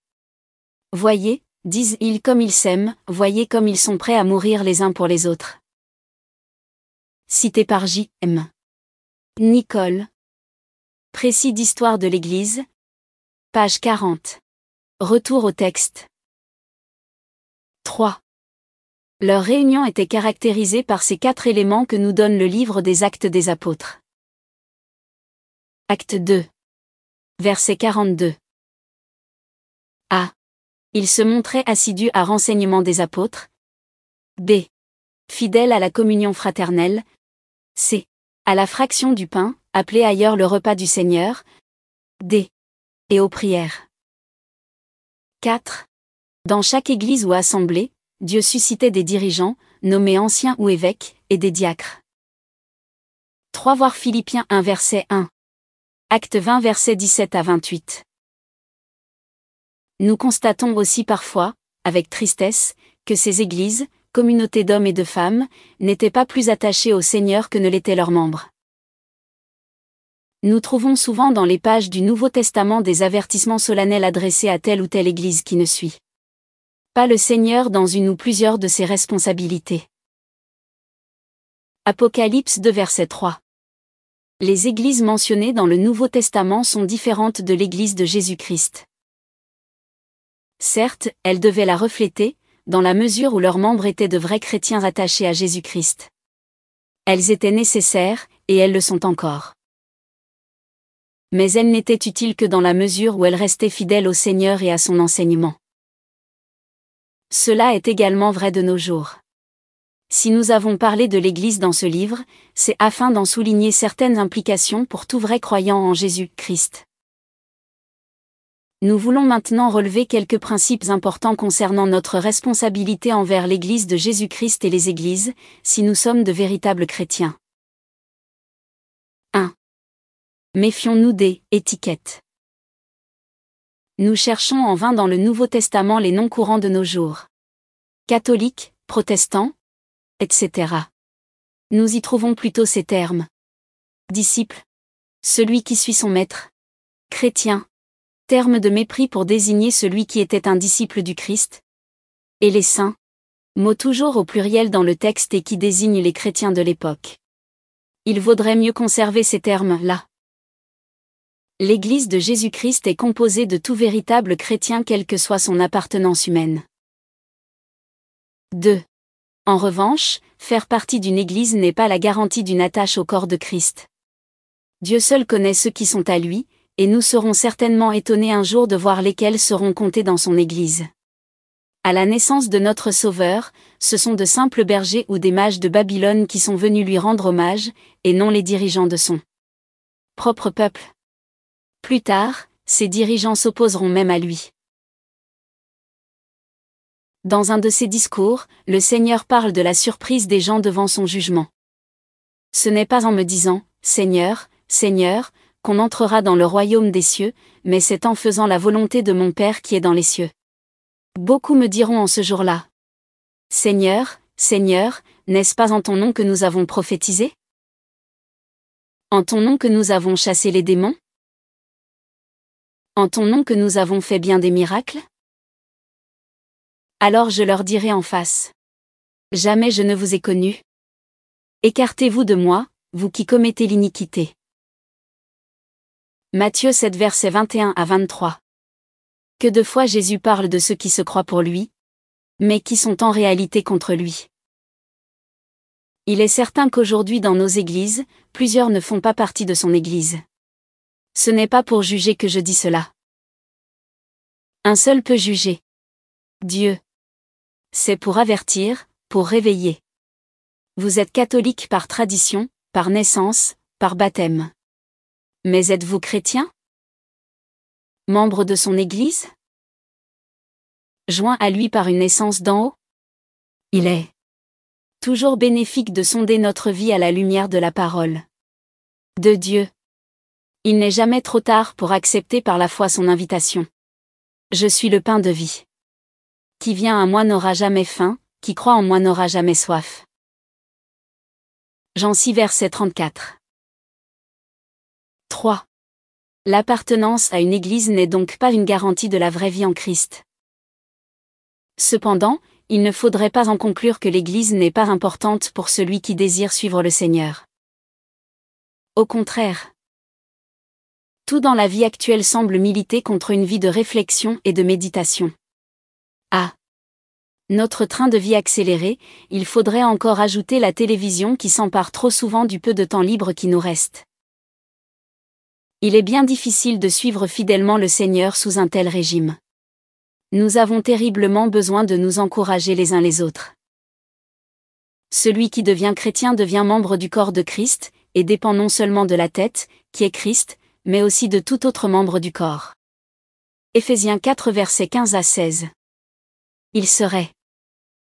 Voyez, disent-ils comme ils s'aiment, voyez comme ils sont prêts à mourir les uns pour les autres. Cité par J.M. Nicole. Précis d'histoire de l'Église. Page 40. Retour au texte. 3. Leur réunion était caractérisée par ces 4 éléments que nous donne le livre des Actes des Apôtres. Acte 2. Verset 42. A. Ils se montraient assidus à renseignement des apôtres. B. Fidèles à la communion fraternelle. C. À la fraction du pain, appelé ailleurs le repas du Seigneur. D. Et aux prières. 4. Dans chaque église ou assemblée, Dieu suscitait des dirigeants, nommés anciens ou évêques, et des diacres. 3 voir Philippiens 1 verset 1. Acte 20 versets 17 à 28. Nous constatons aussi parfois, avec tristesse, que ces églises, communautés d'hommes et de femmes, n'étaient pas plus attachées au Seigneur que ne l'étaient leurs membres. Nous trouvons souvent dans les pages du Nouveau Testament des avertissements solennels adressés à telle ou telle église qui ne suit pas le Seigneur dans une ou plusieurs de ses responsabilités. Apocalypse 2 verset 3. Les églises mentionnées dans le Nouveau Testament sont différentes de l'église de Jésus-Christ. Certes, elles devaient la refléter, dans la mesure où leurs membres étaient de vrais chrétiens attachés à Jésus-Christ. Elles étaient nécessaires, et elles le sont encore. Mais elles n'étaient utiles que dans la mesure où elles restaient fidèles au Seigneur et à son enseignement. Cela est également vrai de nos jours. Si nous avons parlé de l'Église dans ce livre, c'est afin d'en souligner certaines implications pour tout vrai croyant en Jésus-Christ. Nous voulons maintenant relever quelques principes importants concernant notre responsabilité envers l'Église de Jésus-Christ et les Églises, si nous sommes de véritables chrétiens. 1. Méfions-nous des étiquettes. Nous cherchons en vain dans le Nouveau Testament les noms courants de nos jours. Catholiques, protestants, etc. Nous y trouvons plutôt ces termes. Disciple, celui qui suit son maître. Chrétien, terme de mépris pour désigner celui qui était un disciple du Christ. Et les saints, mot toujours au pluriel dans le texte et qui désigne les chrétiens de l'époque. Il vaudrait mieux conserver ces termes-là. L'Église de Jésus-Christ est composée de tout véritable chrétien quelle que soit son appartenance humaine. 2. En revanche, faire partie d'une Église n'est pas la garantie d'une attache au corps de Christ. Dieu seul connaît ceux qui sont à lui, et nous serons certainement étonnés un jour de voir lesquels seront comptés dans son Église. À la naissance de notre Sauveur, ce sont de simples bergers ou des mages de Babylone qui sont venus lui rendre hommage, et non les dirigeants de son propre peuple. Plus tard, ces dirigeants s'opposeront même à lui. Dans un de ses discours, le Seigneur parle de la surprise des gens devant son jugement. Ce n'est pas en me disant « Seigneur, Seigneur », qu'on entrera dans le royaume des cieux, mais c'est en faisant la volonté de mon Père qui est dans les cieux. Beaucoup me diront en ce jour-là « Seigneur, Seigneur, n'est-ce pas en ton nom que nous avons prophétisé? En ton nom que nous avons chassé les démons? En ton nom que nous avons fait bien des miracles? » Alors je leur dirai en face. Jamais je ne vous ai connu. Écartez-vous de moi, vous qui commettez l'iniquité. Matthieu 7 versets 21 à 23. Que de fois Jésus parle de ceux qui se croient pour lui, mais qui sont en réalité contre lui. Il est certain qu'aujourd'hui dans nos églises, plusieurs ne font pas partie de son église. Ce n'est pas pour juger que je dis cela. Un seul peut juger. Dieu. C'est pour avertir, pour réveiller. Vous êtes catholique par tradition, par naissance, par baptême. Mais êtes-vous chrétien? Membre de son Église? Joint à lui par une naissance d'en haut? Il est toujours bénéfique de sonder notre vie à la lumière de la parole de Dieu. Il n'est jamais trop tard pour accepter par la foi son invitation. Je suis le pain de vie. Qui vient à moi n'aura jamais faim, qui croit en moi n'aura jamais soif. Jean 6 verset 34. 3. L'appartenance à une église n'est donc pas une garantie de la vraie vie en Christ. Cependant, il ne faudrait pas en conclure que l'église n'est pas importante pour celui qui désire suivre le Seigneur. Au contraire. Tout dans la vie actuelle semble militer contre une vie de réflexion et de méditation. À notre train de vie accéléré, il faudrait encore ajouter la télévision qui s'empare trop souvent du peu de temps libre qui nous reste. Il est bien difficile de suivre fidèlement le Seigneur sous un tel régime. Nous avons terriblement besoin de nous encourager les uns les autres. Celui qui devient chrétien devient membre du corps de Christ, et dépend non seulement de la tête, qui est Christ, mais aussi de tout autre membre du corps. Éphésiens 4 versets 15 à 16. Il serait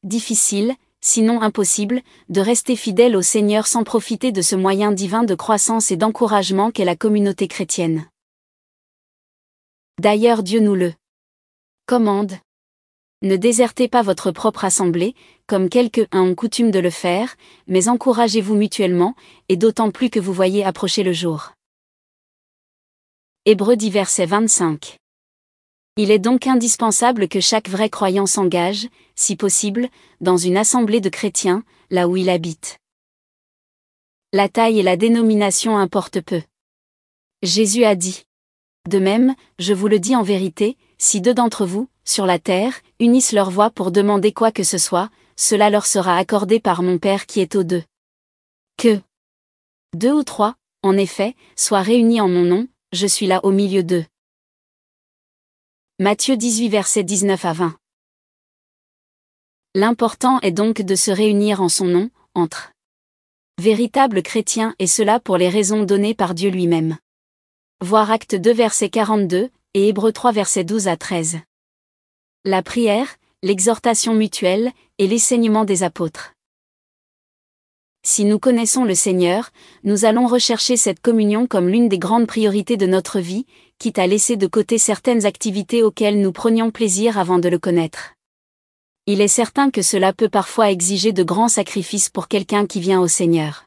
difficile, sinon impossible, de rester fidèle au Seigneur sans profiter de ce moyen divin de croissance et d'encouragement qu'est la communauté chrétienne. D'ailleurs Dieu nous le commande. Ne désertez pas votre propre assemblée, comme quelques-uns ont coutume de le faire, mais encouragez-vous mutuellement, et d'autant plus que vous voyez approcher le jour. Hébreux 10 verset 25. Il est donc indispensable que chaque vrai croyant s'engage, si possible, dans une assemblée de chrétiens, là où il habite. La taille et la dénomination importent peu. Jésus a dit. De même, je vous le dis en vérité, si deux d'entre vous, sur la terre, unissent leur voix pour demander quoi que ce soit, cela leur sera accordé par mon Père qui est aux deux. Que deux ou trois, en effet, soient réunis en mon nom, je suis là au milieu d'eux. Matthieu 18 versets 19 à 20. L'important est donc de se réunir en son nom, entre véritables chrétiens et cela pour les raisons données par Dieu lui-même. Voir Actes 2 verset 42, et Hébreux 3 verset 12 à 13. La prière, l'exhortation mutuelle, et l'enseignement des apôtres. Si nous connaissons le Seigneur, nous allons rechercher cette communion comme l'une des grandes priorités de notre vie, quitte à laisser de côté certaines activités auxquelles nous prenions plaisir avant de le connaître. Il est certain que cela peut parfois exiger de grands sacrifices pour quelqu'un qui vient au Seigneur.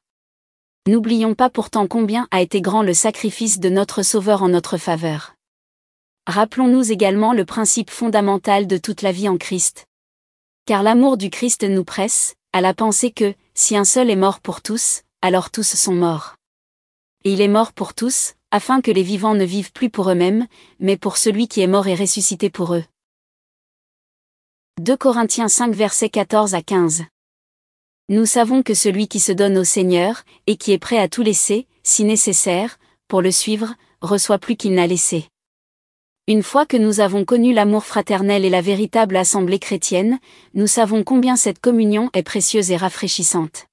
N'oublions pas pourtant combien a été grand le sacrifice de notre Sauveur en notre faveur. Rappelons-nous également le principe fondamental de toute la vie en Christ. Car l'amour du Christ nous presse, à la pensée que, si un seul est mort pour tous, alors tous sont morts. Et il est mort pour tous, afin que les vivants ne vivent plus pour eux-mêmes, mais pour celui qui est mort et ressuscité pour eux. 2 Corinthiens 5 versets 14 à 15. Nous savons que celui qui se donne au Seigneur, et qui est prêt à tout laisser, si nécessaire, pour le suivre, reçoit plus qu'il n'a laissé. Une fois que nous avons connu l'amour fraternel et la véritable assemblée chrétienne, nous savons combien cette communion est précieuse et rafraîchissante.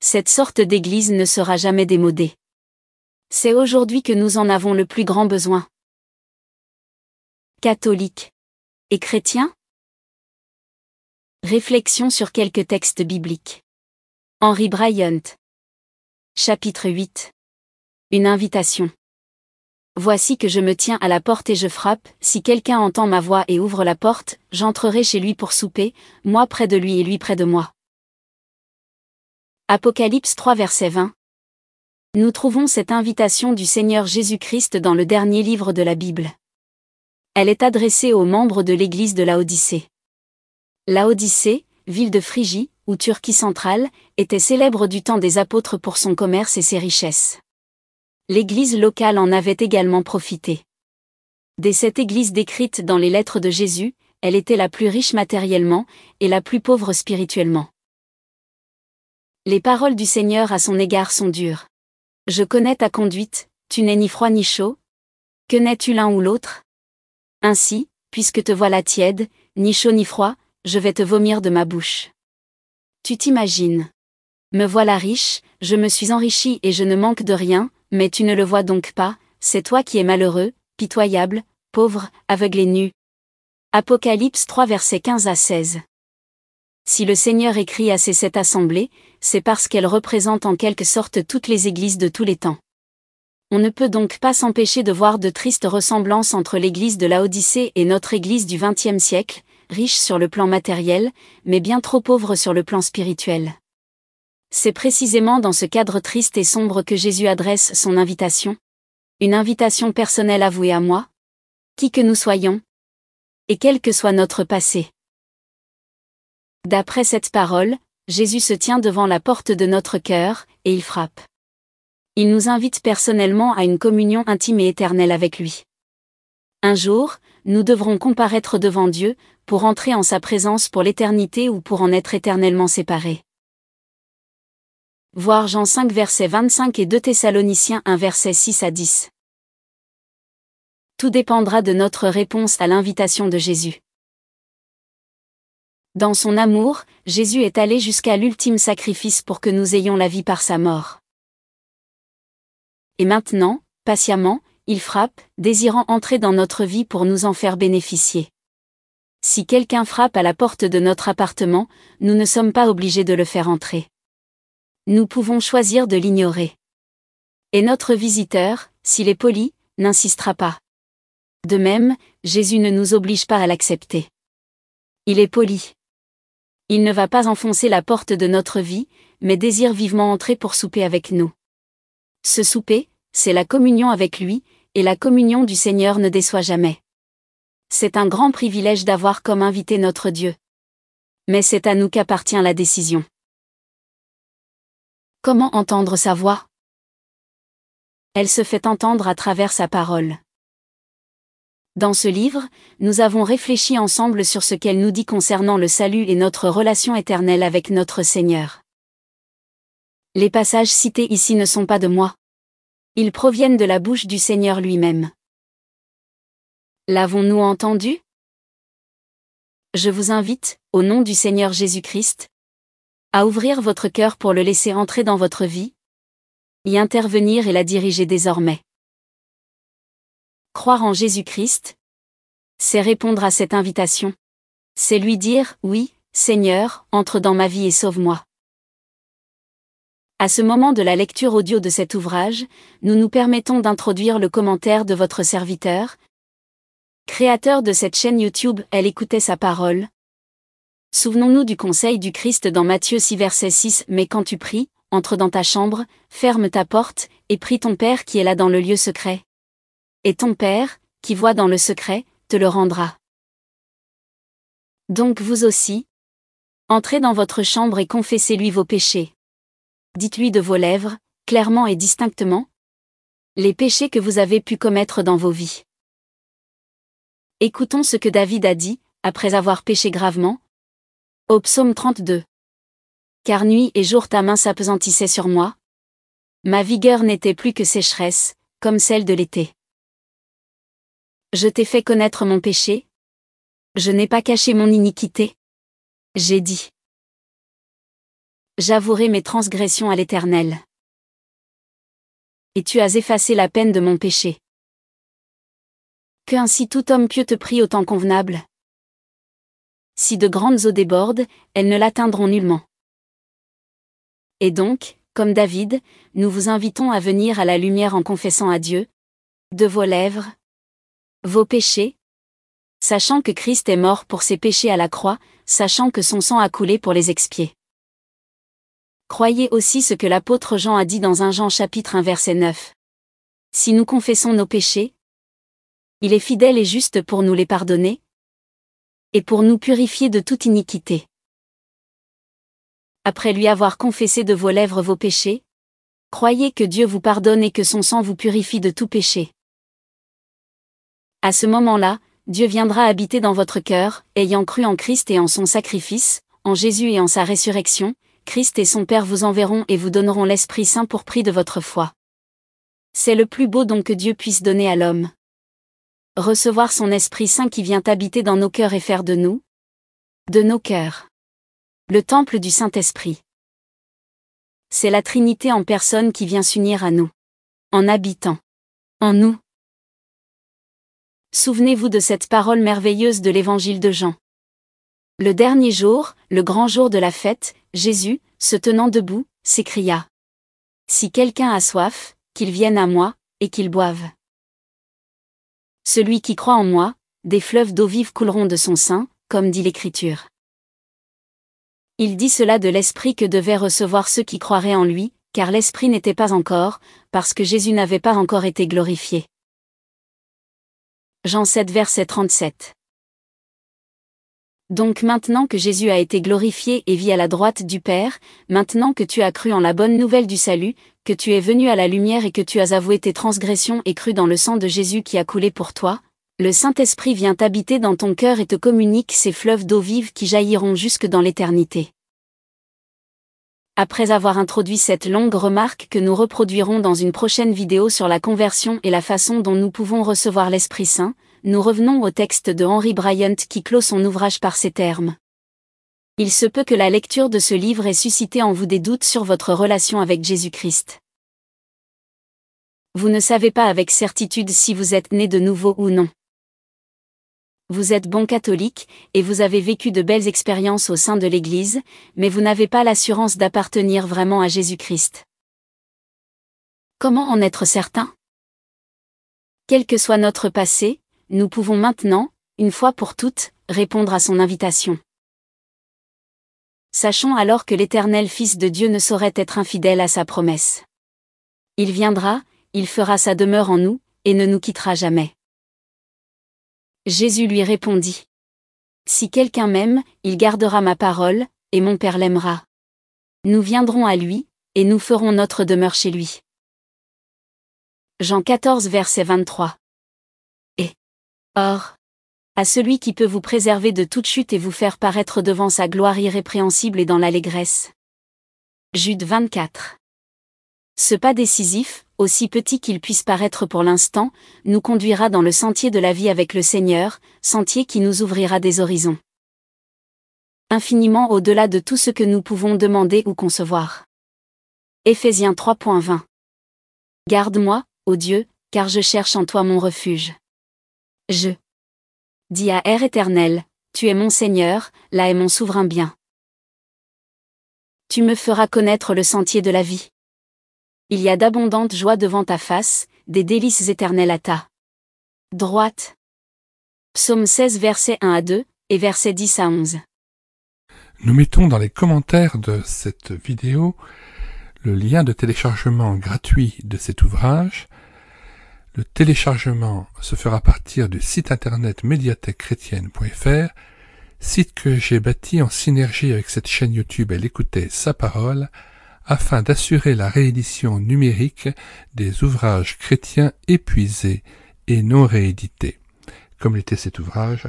Cette sorte d'église ne sera jamais démodée. C'est aujourd'hui que nous en avons le plus grand besoin. Catholiques et chrétiens? Réflexion sur quelques textes bibliques. Henry Bryant. Chapitre 8. Une invitation. Voici que je me tiens à la porte et je frappe, si quelqu'un entend ma voix et ouvre la porte, j'entrerai chez lui pour souper, moi près de lui et lui près de moi. Apocalypse 3 verset 20. Nous trouvons cette invitation du Seigneur Jésus-Christ dans le dernier livre de la Bible. Elle est adressée aux membres de l'église de Laodicée. Laodicée, ville de Phrygie, ou Turquie centrale, était célèbre du temps des apôtres pour son commerce et ses richesses. L'église locale en avait également profité. Dès cette église décrite dans les lettres de Jésus, elle était la plus riche matériellement, et la plus pauvre spirituellement. Les paroles du Seigneur à son égard sont dures. Je connais ta conduite, tu n'es ni froid ni chaud. Que n'es-tu l'un ou l'autre? Ainsi, puisque te voilà tiède, ni chaud ni froid, je vais te vomir de ma bouche. Tu t'imagines. Me voilà riche, je me suis enrichi et je ne manque de rien, mais tu ne le vois donc pas, c'est toi qui es malheureux, pitoyable, pauvre, aveugle et nu. Apocalypse 3 versets 15 à 16. Si le Seigneur écrit à ces 7 assemblées, c'est parce qu'elles représentent en quelque sorte toutes les églises de tous les temps. On ne peut donc pas s'empêcher de voir de tristes ressemblances entre l'église de Laodicée et notre église du XXe siècle, riche sur le plan matériel, mais bien trop pauvre sur le plan spirituel. C'est précisément dans ce cadre triste et sombre que Jésus adresse son invitation. Une invitation personnelle avouée à moi. Qui que nous soyons. Et quel que soit notre passé. D'après cette parole, Jésus se tient devant la porte de notre cœur, et il frappe. Il nous invite personnellement à une communion intime et éternelle avec lui. Un jour, nous devrons comparaître devant Dieu, pour entrer en sa présence pour l'éternité ou pour en être éternellement séparés. Voir Jean 5 verset 25 et 2 Thessaloniciens 1 verset 6 à 10. Tout dépendra de notre réponse à l'invitation de Jésus. Dans son amour, Jésus est allé jusqu'à l'ultime sacrifice pour que nous ayons la vie par sa mort. Et maintenant, patiemment, il frappe, désirant entrer dans notre vie pour nous en faire bénéficier. Si quelqu'un frappe à la porte de notre appartement, nous ne sommes pas obligés de le faire entrer. Nous pouvons choisir de l'ignorer. Et notre visiteur, s'il est poli, n'insistera pas. De même, Jésus ne nous oblige pas à l'accepter. Il est poli. Il ne va pas enfoncer la porte de notre vie, mais désire vivement entrer pour souper avec nous. Ce souper, c'est la communion avec lui, et la communion du Seigneur ne déçoit jamais. C'est un grand privilège d'avoir comme invité notre Dieu. Mais c'est à nous qu'appartient la décision. Comment entendre sa voix? Elle se fait entendre à travers sa parole. Dans ce livre, nous avons réfléchi ensemble sur ce qu'elle nous dit concernant le salut et notre relation éternelle avec notre Seigneur. Les passages cités ici ne sont pas de moi. Ils proviennent de la bouche du Seigneur lui-même. L'avons-nous entendu? Je vous invite, au nom du Seigneur Jésus-Christ, à ouvrir votre cœur pour le laisser entrer dans votre vie, y intervenir et la diriger désormais. Croire en Jésus-Christ, c'est répondre à cette invitation. C'est lui dire, oui, Seigneur, entre dans ma vie et sauve-moi. À ce moment de la lecture audio de cet ouvrage, nous nous permettons d'introduire le commentaire de votre serviteur, créateur de cette chaîne YouTube, Elle écoutait sa parole. Souvenons-nous du conseil du Christ dans Matthieu 6 verset 6, mais quand tu pries, entre dans ta chambre, ferme ta porte, et prie ton Père qui est là dans le lieu secret. Et ton Père, qui voit dans le secret, te le rendra. Donc vous aussi, entrez dans votre chambre et confessez-lui vos péchés. Dites-lui de vos lèvres, clairement et distinctement, les péchés que vous avez pu commettre dans vos vies. Écoutons ce que David a dit, après avoir péché gravement, au psaume 32. Car nuit et jour ta main s'appesantissait sur moi. Ma vigueur n'était plus que sécheresse, comme celle de l'été. Je t'ai fait connaître mon péché. Je n'ai pas caché mon iniquité. J'ai dit. J'avouerai mes transgressions à l'Éternel. Et tu as effacé la peine de mon péché. Que ainsi tout homme pieux te prie au temps convenable. Si de grandes eaux débordent, elles ne l'atteindront nullement. Et donc, comme David, nous vous invitons à venir à la lumière en confessant à Dieu, de vos lèvres, vos péchés, sachant que Christ est mort pour ses péchés à la croix, sachant que son sang a coulé pour les expier. Croyez aussi ce que l'apôtre Jean a dit dans 1 Jean chapitre 1 verset 9. Si nous confessons nos péchés, il est fidèle et juste pour nous les pardonner, et pour nous purifier de toute iniquité. Après lui avoir confessé de vos lèvres vos péchés, croyez que Dieu vous pardonne et que son sang vous purifie de tout péché. À ce moment-là, Dieu viendra habiter dans votre cœur, ayant cru en Christ et en son sacrifice, en Jésus et en sa résurrection, Christ et son Père vous enverront et vous donneront l'Esprit Saint pour prix de votre foi. C'est le plus beau don que Dieu puisse donner à l'homme. Recevoir son Esprit Saint qui vient habiter dans nos cœurs et faire de nous, de nos cœurs, le temple du Saint-Esprit. C'est la Trinité en personne qui vient s'unir à nous, en habitant en nous. Souvenez-vous de cette parole merveilleuse de l'Évangile de Jean. Le dernier jour, le grand jour de la fête, Jésus, se tenant debout, s'écria : Si quelqu'un a soif, qu'il vienne à moi, et qu'il boive. Celui qui croit en moi, des fleuves d'eau vive couleront de son sein, comme dit l'Écriture. Il dit cela de l'Esprit que devaient recevoir ceux qui croiraient en lui, car l'Esprit n'était pas encore, parce que Jésus n'avait pas encore été glorifié. Jean 7 verset 37. Donc maintenant que Jésus a été glorifié et vit à la droite du Père, maintenant que tu as cru en la bonne nouvelle du salut, que tu es venu à la lumière et que tu as avoué tes transgressions et cru dans le sang de Jésus qui a coulé pour toi, le Saint-Esprit vient habiter dans ton cœur et te communique ces fleuves d'eau vive qui jailliront jusque dans l'éternité. Après avoir introduit cette longue remarque que nous reproduirons dans une prochaine vidéo sur la conversion et la façon dont nous pouvons recevoir l'Esprit Saint, nous revenons au texte de Henry Bryant qui clôt son ouvrage par ces termes. Il se peut que la lecture de ce livre ait suscité en vous des doutes sur votre relation avec Jésus-Christ. Vous ne savez pas avec certitude si vous êtes né de nouveau ou non. Vous êtes bon catholique, et vous avez vécu de belles expériences au sein de l'Église, mais vous n'avez pas l'assurance d'appartenir vraiment à Jésus-Christ. Comment en être certain ? Quel que soit notre passé, nous pouvons maintenant, une fois pour toutes, répondre à son invitation. Sachons alors que l'Éternel Fils de Dieu ne saurait être infidèle à sa promesse. Il viendra, il fera sa demeure en nous, et ne nous quittera jamais. Jésus lui répondit : Si quelqu'un m'aime, il gardera ma parole, et mon Père l'aimera. Nous viendrons à lui, et nous ferons notre demeure chez lui. Jean 14 verset 23. Et, or, à celui qui peut vous préserver de toute chute et vous faire paraître devant sa gloire irrépréhensible et dans l'allégresse. Jude 24. Ce pas décisif, aussi petit qu'il puisse paraître pour l'instant, nous conduira dans le sentier de la vie avec le Seigneur, sentier qui nous ouvrira des horizons infiniment au-delà de tout ce que nous pouvons demander ou concevoir. Éphésiens 3.20. Garde-moi, ô Dieu, car je cherche en toi mon refuge. Je dis à Éternel, tu es mon Seigneur, là est mon souverain bien. Tu me feras connaître le sentier de la vie. Il y a d'abondantes joies devant ta face, des délices éternelles à ta droite. Psaume 16 versets 1 à 2, et versets 10 à 11. Nous mettons dans les commentaires de cette vidéo le lien de téléchargement gratuit de cet ouvrage. Le téléchargement se fera à partir du site internet médiathèquechrétienne.fr, site que j'ai bâti en synergie avec cette chaîne YouTube Elle écoutait sa parole, afin d'assurer la réédition numérique des ouvrages chrétiens épuisés et non réédités. Comme l'était cet ouvrage,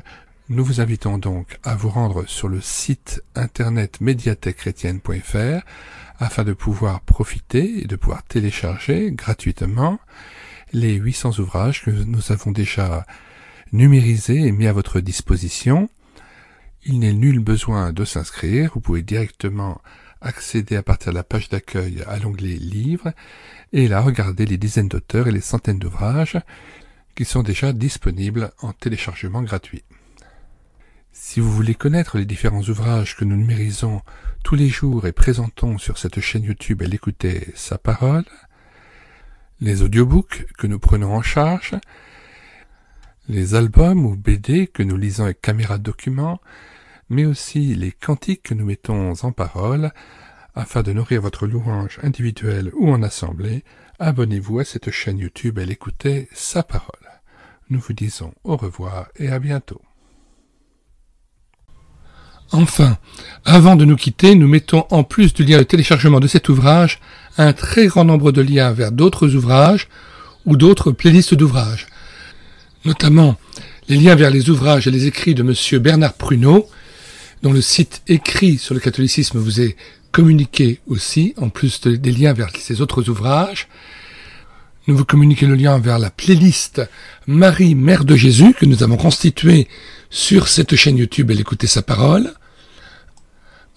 nous vous invitons donc à vous rendre sur le site internet médiathèquechrétienne.fr afin de pouvoir profiter et de pouvoir télécharger gratuitement les 800 ouvrages que nous avons déjà numérisé et mis à votre disposition. Il n'est nul besoin de s'inscrire, vous pouvez directement accéder à partir de la page d'accueil à l'onglet Livres et là regarder les dizaines d'auteurs et les centaines d'ouvrages qui sont déjà disponibles en téléchargement gratuit. Si vous voulez connaître les différents ouvrages que nous numérisons tous les jours et présentons sur cette chaîne YouTube et l'écouter sa parole, les audiobooks que nous prenons en charge, les albums ou BD que nous lisons avec caméra document, mais aussi les cantiques que nous mettons en parole, afin de nourrir votre louange individuelle ou en assemblée, abonnez-vous à cette chaîne YouTube et l'écoutez sa parole. Nous vous disons au revoir et à bientôt. Enfin, avant de nous quitter, nous mettons en plus du lien de téléchargement de cet ouvrage, un très grand nombre de liens vers d'autres ouvrages ou d'autres playlists d'ouvrages. Notamment les liens vers les ouvrages et les écrits de M. Bernard Pruneau, dont le site écrit sur le catholicisme vous est communiqué aussi, en plus des liens vers ces autres ouvrages. Nous vous communiquons le lien vers la playlist Marie, Mère de Jésus, que nous avons constituée sur cette chaîne YouTube et l'écouter sa parole,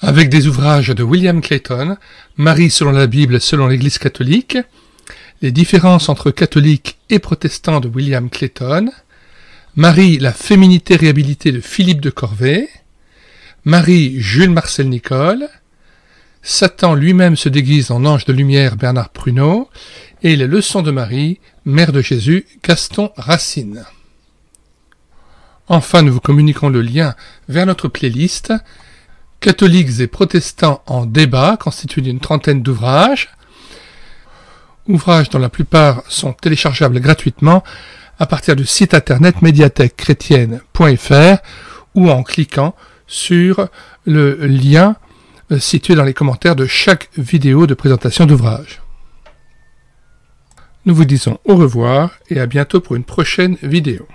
avec des ouvrages de William Clayton, Marie selon la Bible, selon l'Église catholique, les différences entre catholiques et protestants de William Clayton, Marie, la féminité réhabilitée de Philippe de Corvée, Marie, Jules Marcel Nicole, Satan lui-même se déguise en ange de lumière, Bernard Pruneau, et les leçons de Marie, Mère de Jésus, Gaston Racine. Enfin, nous vous communiquons le lien vers notre playlist Catholiques et protestants en débat, constitué d'une trentaine d'ouvrages, ouvrages dont la plupart sont téléchargeables gratuitement à partir du site internet médiathèquechrétienne.fr ou en cliquant sur le lien situé dans les commentaires de chaque vidéo de présentation d'ouvrage. Nous vous disons au revoir et à bientôt pour une prochaine vidéo.